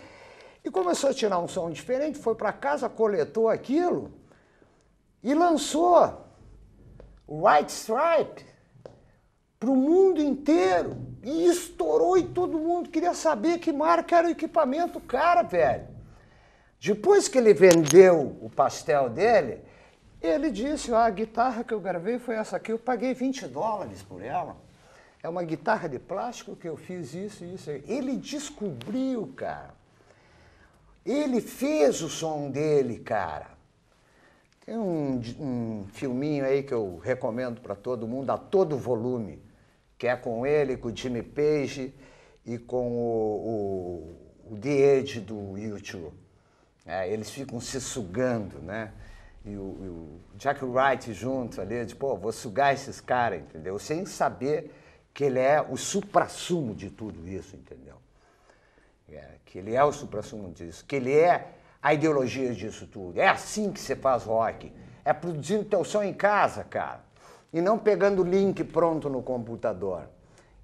e começou a tirar um som diferente, foi para casa, coletou aquilo, e lançou o White Stripe para o mundo inteiro, e estourou, e todo mundo queria saber que marca era o equipamento cara, velho. Depois que ele vendeu o pastel dele, ele disse, a guitarra que eu gravei foi essa aqui, eu paguei $20 por ela. É uma guitarra de plástico que eu fiz isso e isso. Ele descobriu, cara. Ele fez o som dele, cara. Tem um filminho aí que eu recomendo para todo mundo, a todo volume, que é com ele, com o Jimmy Page e com o The Edge do U2. Eles ficam se sugando, né? E o Jack Wright junto ali, de, pô, vou sugar esses caras, entendeu? Sem saber que ele é o suprassumo de tudo isso, entendeu? Que ele é o suprassumo disso, que ele é a ideologia disso tudo. É assim que você faz rock. É produzindo teu som em casa, cara. E não pegando o link pronto no computador.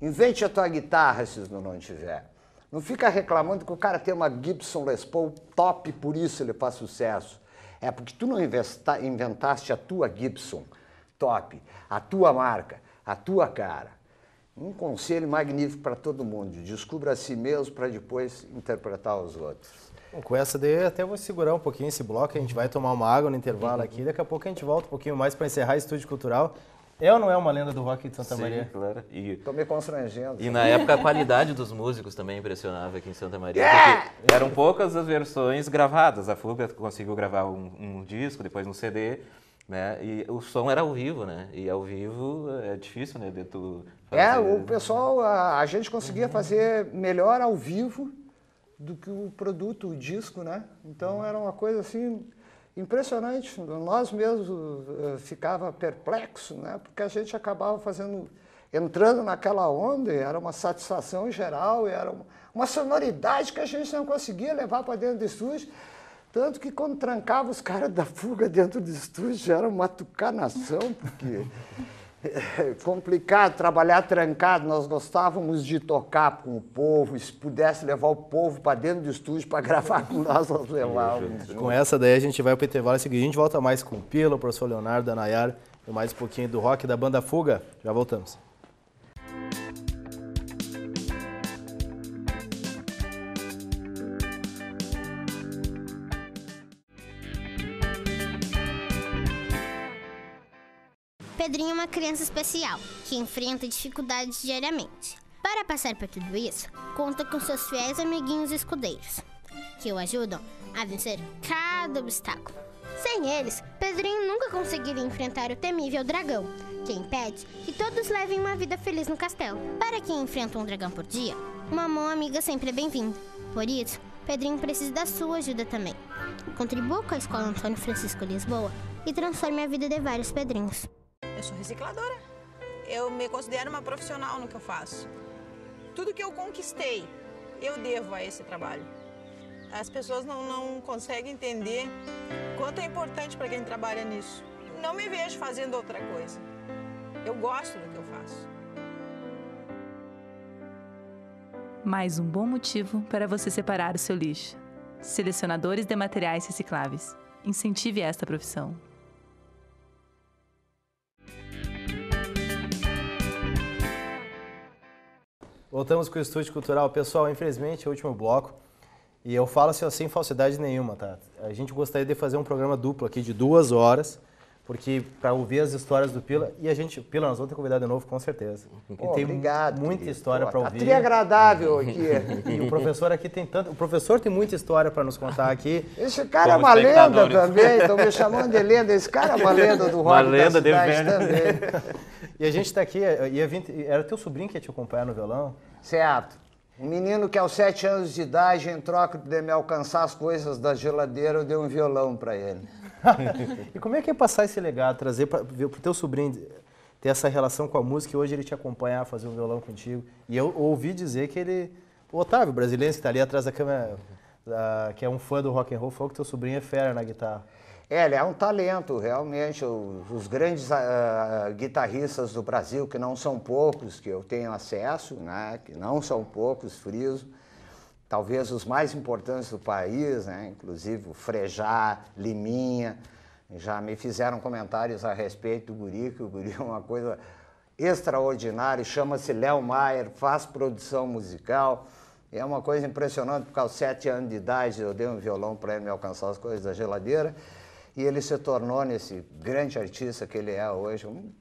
Invente a tua guitarra se não tiver. Não fica reclamando que o cara tem uma Gibson Les Paul top, por isso ele faz sucesso. É porque tu não inventaste a tua Gibson top, a tua marca, a tua cara. Um conselho magnífico para todo mundo. Descubra a si mesmo para depois interpretar os outros.
Bom, com essa daí até vou segurar um pouquinho esse bloco, a gente vai tomar uma água no intervalo aqui, daqui a pouco a gente volta um pouquinho mais para encerrar o Estúdio Cultural. É ou não é uma lenda do rock de Santa Maria?
Sim, claro.
Estou me constrangendo.
E na época a qualidade dos músicos também impressionava aqui em Santa Maria. Porque eram poucas as versões gravadas. A Fuga conseguiu gravar um disco, depois um CD, né? E o som era ao vivo, né? E ao vivo é difícil, né? De tu fazer...
O pessoal, a gente conseguia fazer melhor ao vivo do que o produto, o disco, né? Então era uma coisa assim... impressionante, nós mesmos ficava perplexo, né? Porque a gente acabava entrando naquela onda, era uma satisfação geral, era uma sonoridade que a gente não conseguia levar para dentro do estúdio, tanto que quando trancava os caras da Fuga dentro do estúdio era uma tucanação, porque é complicado trabalhar trancado, nós gostávamos de tocar com o povo, se pudesse levar o povo para dentro do estúdio para gravar com nós levávamos.
Com essa daí a gente vai para o intervalo, é o seguinte, a gente volta mais com o Pila, o professor Leonardo, a Nayara, e mais um pouquinho do rock da banda Fuga, já voltamos.
Pedrinho é uma criança especial, que enfrenta dificuldades diariamente. Para passar por tudo isso, conta com seus fiéis amiguinhos escudeiros, que o ajudam a vencer cada obstáculo. Sem eles, Pedrinho nunca conseguiria enfrentar o temível dragão, que impede que todos levem uma vida feliz no castelo. Para quem enfrenta um dragão por dia, uma mão amiga sempre é bem-vinda. Por isso, Pedrinho precisa da sua ajuda também. Contribua com a Escola Antônio Francisco Lisboa e transforme a vida de vários Pedrinhos.
Eu sou recicladora. Eu me considero uma profissional no que eu faço. Tudo que eu conquistei, eu devo a esse trabalho. As pessoas não conseguem entender quanto é importante para quem trabalha nisso. Não me vejo fazendo outra coisa. Eu gosto do que eu faço.
Mais um bom motivo para você separar o seu lixo. Selecionadores de materiais recicláveis. Incentive esta profissão.
Voltamos com o Estúdio Cultural. Pessoal, infelizmente, é o último bloco. E eu falo assim, sem falsidade nenhuma, tá? A gente gostaria de fazer um programa duplo aqui de 2 horas, porque para ouvir as histórias do Pila, e a gente, Pila, nós vamos ter convidado de novo, com certeza. Tem
obrigado,
muita
querido.
história para ouvir.
Tá triagradável aqui.
E o professor aqui tem tanto... O professor tem muita história para nos contar aqui.
Esse cara é uma lenda também, estão me chamando de lenda. Esse cara é uma lenda do rock da cidade também.
E a gente está aqui, era teu sobrinho que ia te acompanhar no violão?
Certo. Um menino que aos 7 anos de idade, em troca de me alcançar as coisas da geladeira, eu dei um violão para ele.
E como é que é passar esse legado, trazer para o teu sobrinho ter essa relação com a música e hoje ele te acompanhar, fazer o violão contigo? E eu ouvi dizer que ele, o Otávio, brasileiro, que está ali atrás da câmera, que é um fã do rock and roll, falou que teu sobrinho é fera na guitarra.
Ele é um talento, realmente. Os grandes guitarristas do Brasil, que não são poucos, que eu tenho acesso, né, que não são poucos, friso, talvez os mais importantes do país, né, inclusive o Frejá, Liminha, já me fizeram comentários a respeito do guri, que o guri é uma coisa extraordinária, chama-se Léo Maier, faz produção musical. É uma coisa impressionante, porque aos 7 anos de idade eu dei um violão para ele me alcançar as coisas da geladeira. E ele se tornou nesse grande artista que ele é hoje. O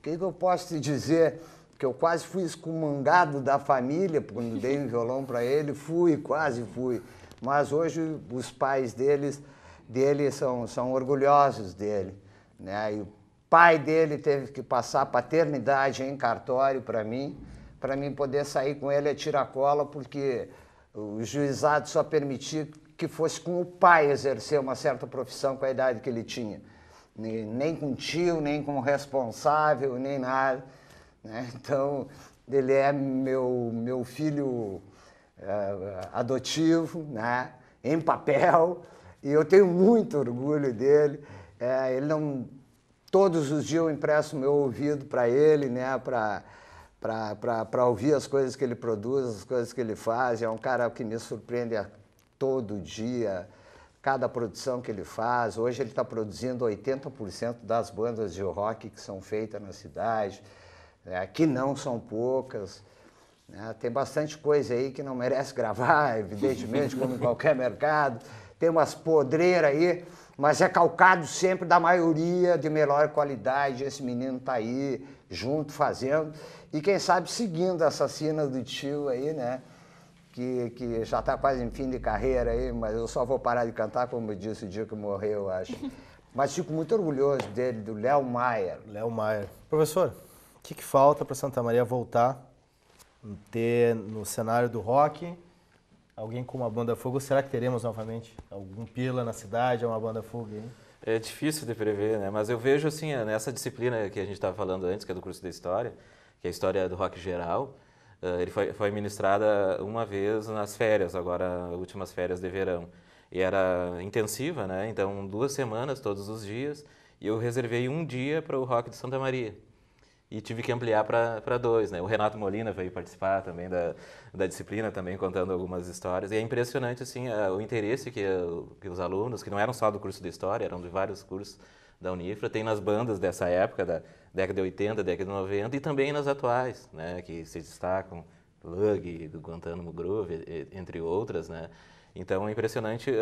que eu posso te dizer? Que eu quase fui excomungado da família quando dei um violão para ele. Quase fui. Mas hoje os pais dele são orgulhosos dele, né? E o pai dele teve que passar paternidade em cartório para mim poder sair com ele a tiracola, porque o juizado só permitia que fosse com o pai exercer uma certa profissão com a idade que ele tinha. Nem com tio, nem com responsável, nem nada, né? Então, ele é meu filho adotivo, né? Em papel, e eu tenho muito orgulho dele. Ele não... Todos os dias eu empresto meu ouvido para ele, né? Para ouvir as coisas que ele produz, as coisas que ele faz. É um cara que me surpreende a todo dia, cada produção que ele faz. Hoje ele está produzindo 80% das bandas de rock que são feitas na cidade, que não são poucas. Tem bastante coisa aí que não merece gravar, evidentemente, como em qualquer mercado. Tem umas podreiras aí, mas é calcado sempre da maioria de melhor qualidade. Esse menino está aí, junto, fazendo. E quem sabe seguindo essa sina do tio aí, né? Que já está quase em fim de carreira aí, mas eu só vou parar de cantar, como eu disse, o dia que morreu, eu acho. Mas fico muito orgulhoso dele, do Léo Maier.
Léo Maier. Professor, o que falta para Santa Maria voltar, ter no cenário do rock alguém com uma banda Fogo? Será que teremos novamente algum Pila na cidade, uma banda Fogo aí?
É difícil de prever, né? Mas eu vejo assim, nessa disciplina que a gente estava falando antes, que é do curso de História, que é a História do Rock Geral, ele foi ministrada uma vez nas férias, agora últimas férias de verão. E era intensiva, né? Então 2 semanas, todos os dias, e eu reservei um dia para o Rock de Santa Maria. E tive que ampliar para 2, né? O Renato Molina veio participar também da disciplina, também contando algumas histórias. E é impressionante, assim, o interesse que os alunos, que não eram só do curso de História, eram de vários cursos da Unifra, têm nas bandas dessa época, da década de 80, década de 90, e também nas atuais, né? Que se destacam, Lug, do Guantánamo Groove, entre outras, né? Então é impressionante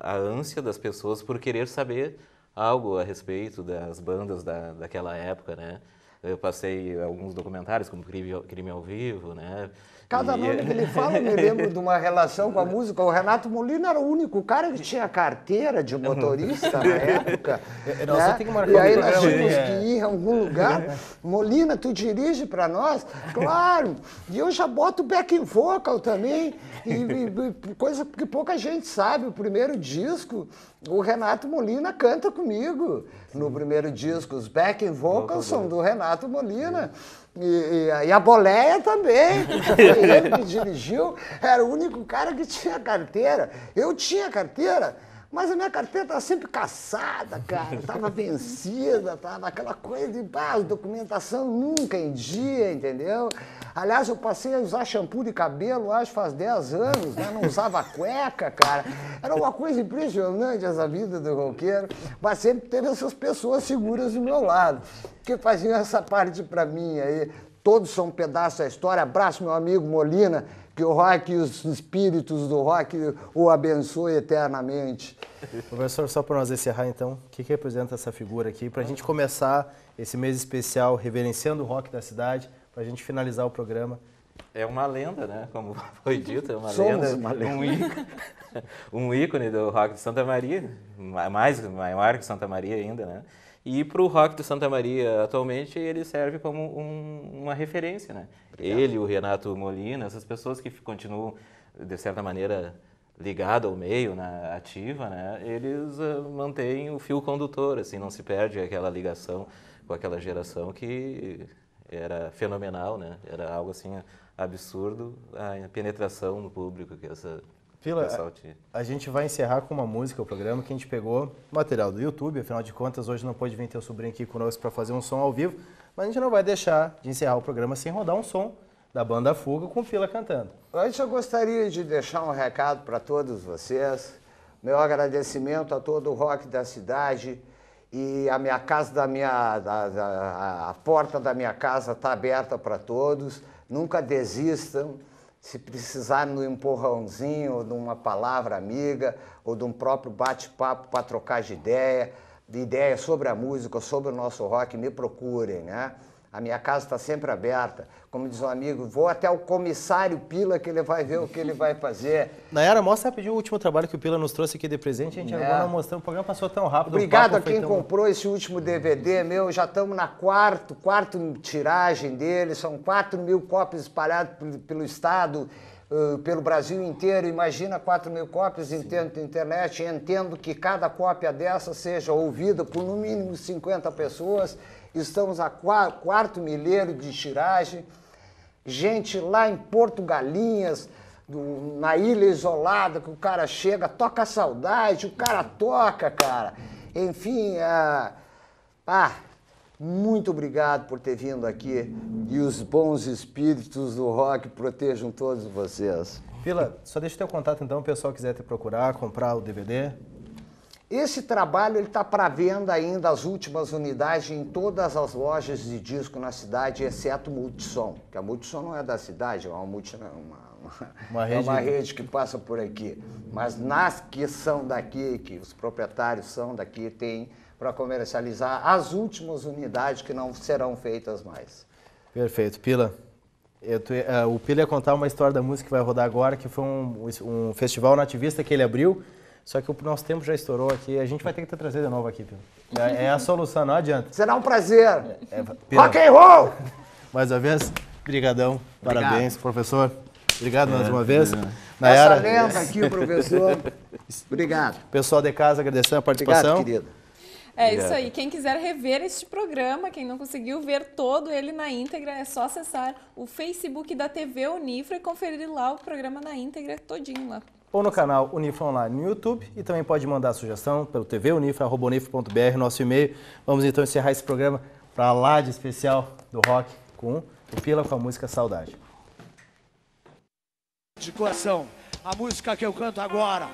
a ânsia das pessoas por querer saber algo a respeito das bandas daquela época, né? Eu passei alguns documentários, como Crime ao Vivo, né?
Cada nome que ele fala, eu me lembro de uma relação com a música. O Renato Molina era o único cara que tinha carteira de motorista na época.
Nossa, tem que marcar
e aí
um
nós
programa,
tínhamos que ir em algum lugar. Molina, tu dirige para nós? Claro! E eu já boto backing vocal também. E coisa que pouca gente sabe. O primeiro disco, o Renato Molina canta comigo. No primeiro disco, os backing vocals são do Renato Molina. E a boleia também, porque foi ele que dirigiu, era o único cara que tinha carteira. Eu tinha carteira, mas a minha carteira estava sempre caçada, cara, estava vencida, estava aquela coisa de documentação nunca em dia, entendeu? Aliás, eu passei a usar shampoo de cabelo, acho, faz 10 anos, né? Não usava cueca, cara. Era uma coisa impressionante essa vida do roqueiro, mas sempre teve essas pessoas seguras do meu lado, que faziam essa parte pra mim aí. Todos são um pedaço da história. Abraço, meu amigo Molina, que o rock e os espíritos do rock o abençoe eternamente.
Professor, só para nós encerrar então, o que representa essa figura aqui, para a gente começar esse mês especial reverenciando o rock da cidade, para a gente finalizar o programa?
É uma lenda, né? Como foi dito, é uma lenda. Um ícone do rock de Santa Maria, maior que Santa Maria ainda, né? E para o rock de Santa Maria, atualmente, ele serve como uma referência, né? Obrigado. Ele, o Renato Molina, essas pessoas que continuam, de certa maneira, ligadas ao meio, na ativa, né? Eles mantêm o fio condutor, assim, não se perde aquela ligação com aquela geração que era fenomenal, né? Era algo, assim, absurdo, a penetração no público que essa...
Pila, a gente vai encerrar com uma música, o programa, que a gente pegou material do YouTube, afinal de contas, hoje não pôde vir teu sobrinho aqui conosco para fazer um som ao vivo, mas a gente não vai deixar de encerrar o programa sem rodar um som da banda Fuga com o Pila cantando.
Antes eu gostaria de deixar um recado para todos vocês, meu agradecimento a todo o rock da cidade, e a minha casa, a porta da minha casa está aberta para todos, nunca desistam. Se precisar de um empurrãozinho, ou de uma palavra amiga, ou de um próprio bate-papo para trocar de ideia sobre a música, sobre o nosso rock, me procurem, né? A minha casa está sempre aberta. Como diz um amigo, vou até o comissário Pila que ele vai ver o que ele vai fazer.
Nayara, mostra rapidinho o último trabalho que o Pila nos trouxe aqui de presente. A gente agora mostrando, o programa passou tão rápido.
Obrigado a quem comprou esse último DVD meu. Já estamos na quarta tiragem dele. São 4.000 cópias espalhadas pelo estado, pelo Brasil inteiro. Imagina 4.000 cópias em tempo de internet. Entendo que cada cópia dessa seja ouvida por no mínimo 50 pessoas. Estamos a quarto milheiro de tiragem. Gente lá em Porto Galinhas, na Ilha Isolada, que o cara chega, toca a saudade, o cara toca, cara. Enfim, muito obrigado por ter vindo aqui e os bons espíritos do rock protejam todos vocês.
Pila, só deixa o teu contato então, o pessoal quiser te procurar, comprar o DVD.
Esse trabalho está para venda ainda, as últimas unidades, em todas as lojas de disco na cidade, exceto Multissom, que a Multissom não é da cidade, é uma rede que passa por aqui. Mas nas que são daqui, que os proprietários são daqui, tem para comercializar as últimas unidades que não serão feitas mais.
Perfeito. Pila, o Pila ia contar uma história da música que vai rodar agora, que foi um festival nativista que ele abriu, só que o nosso tempo já estourou aqui. A gente vai ter que te trazer de novo aqui, Pila. É a solução, não adianta.
Será um prazer.
Pila,
rock and roll!
Mais uma vez, brigadão.
Obrigado.
Parabéns, professor. Obrigado mais uma vez.
Essa lenda aqui, professor. Obrigado.
Pessoal de casa, agradecendo a participação.
Obrigado, querido.
É isso aí. Quem quiser rever este programa, quem não conseguiu ver todo ele na íntegra, é só acessar o Facebook da TV Unifra e conferir lá o programa na íntegra todinho lá.
Ou no canal Unifra Online no YouTube, e também pode mandar sugestão pelo tvunifra@unifra.br, nosso e-mail. Vamos então encerrar esse programa para lá de especial do rock com o Pila com a música Saudade.
De coração, a música que eu canto agora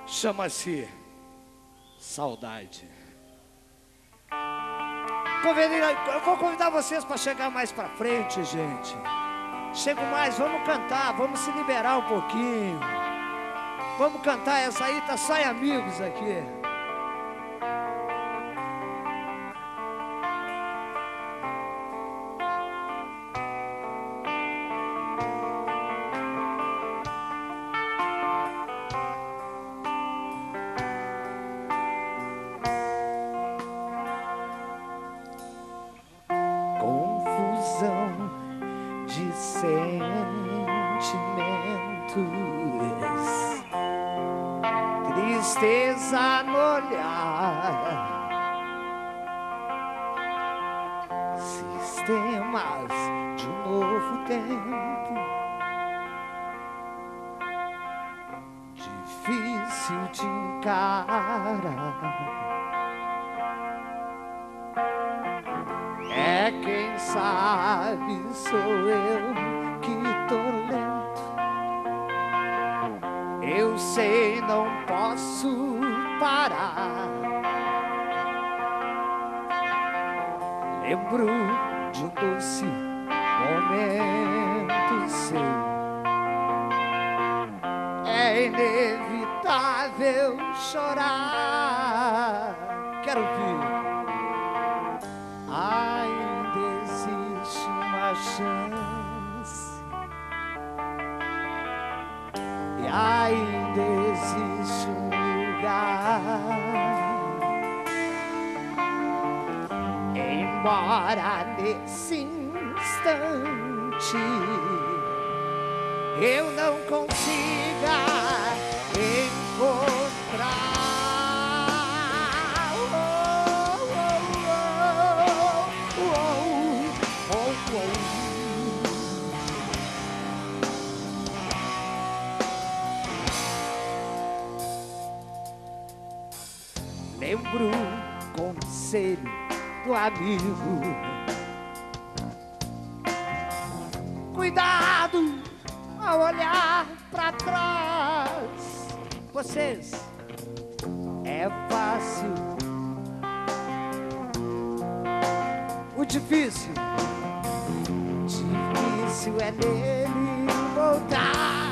chama-se Saudade. Eu vou convidar vocês para chegar mais para frente, gente. Chego mais, vamos cantar, vamos se liberar um pouquinho. Vamos cantar essa aí, tá só em amigos aqui. Tristeza no olhar, sistemas de um novo tempo, difícil de encarar. É quem sabe sou eu que tô lento. Eu sei, não posso parar. Lembro de um doce momento seu. É inevitável chorar. Quero ouvir. Ainda existe uma chance. E ainda existe um lugar. Embora nesse instante eu não consiga encontrar. Lembro o conselho do amigo. Cuidado ao olhar pra trás. Vocês, é fácil. O difícil é nele voltar.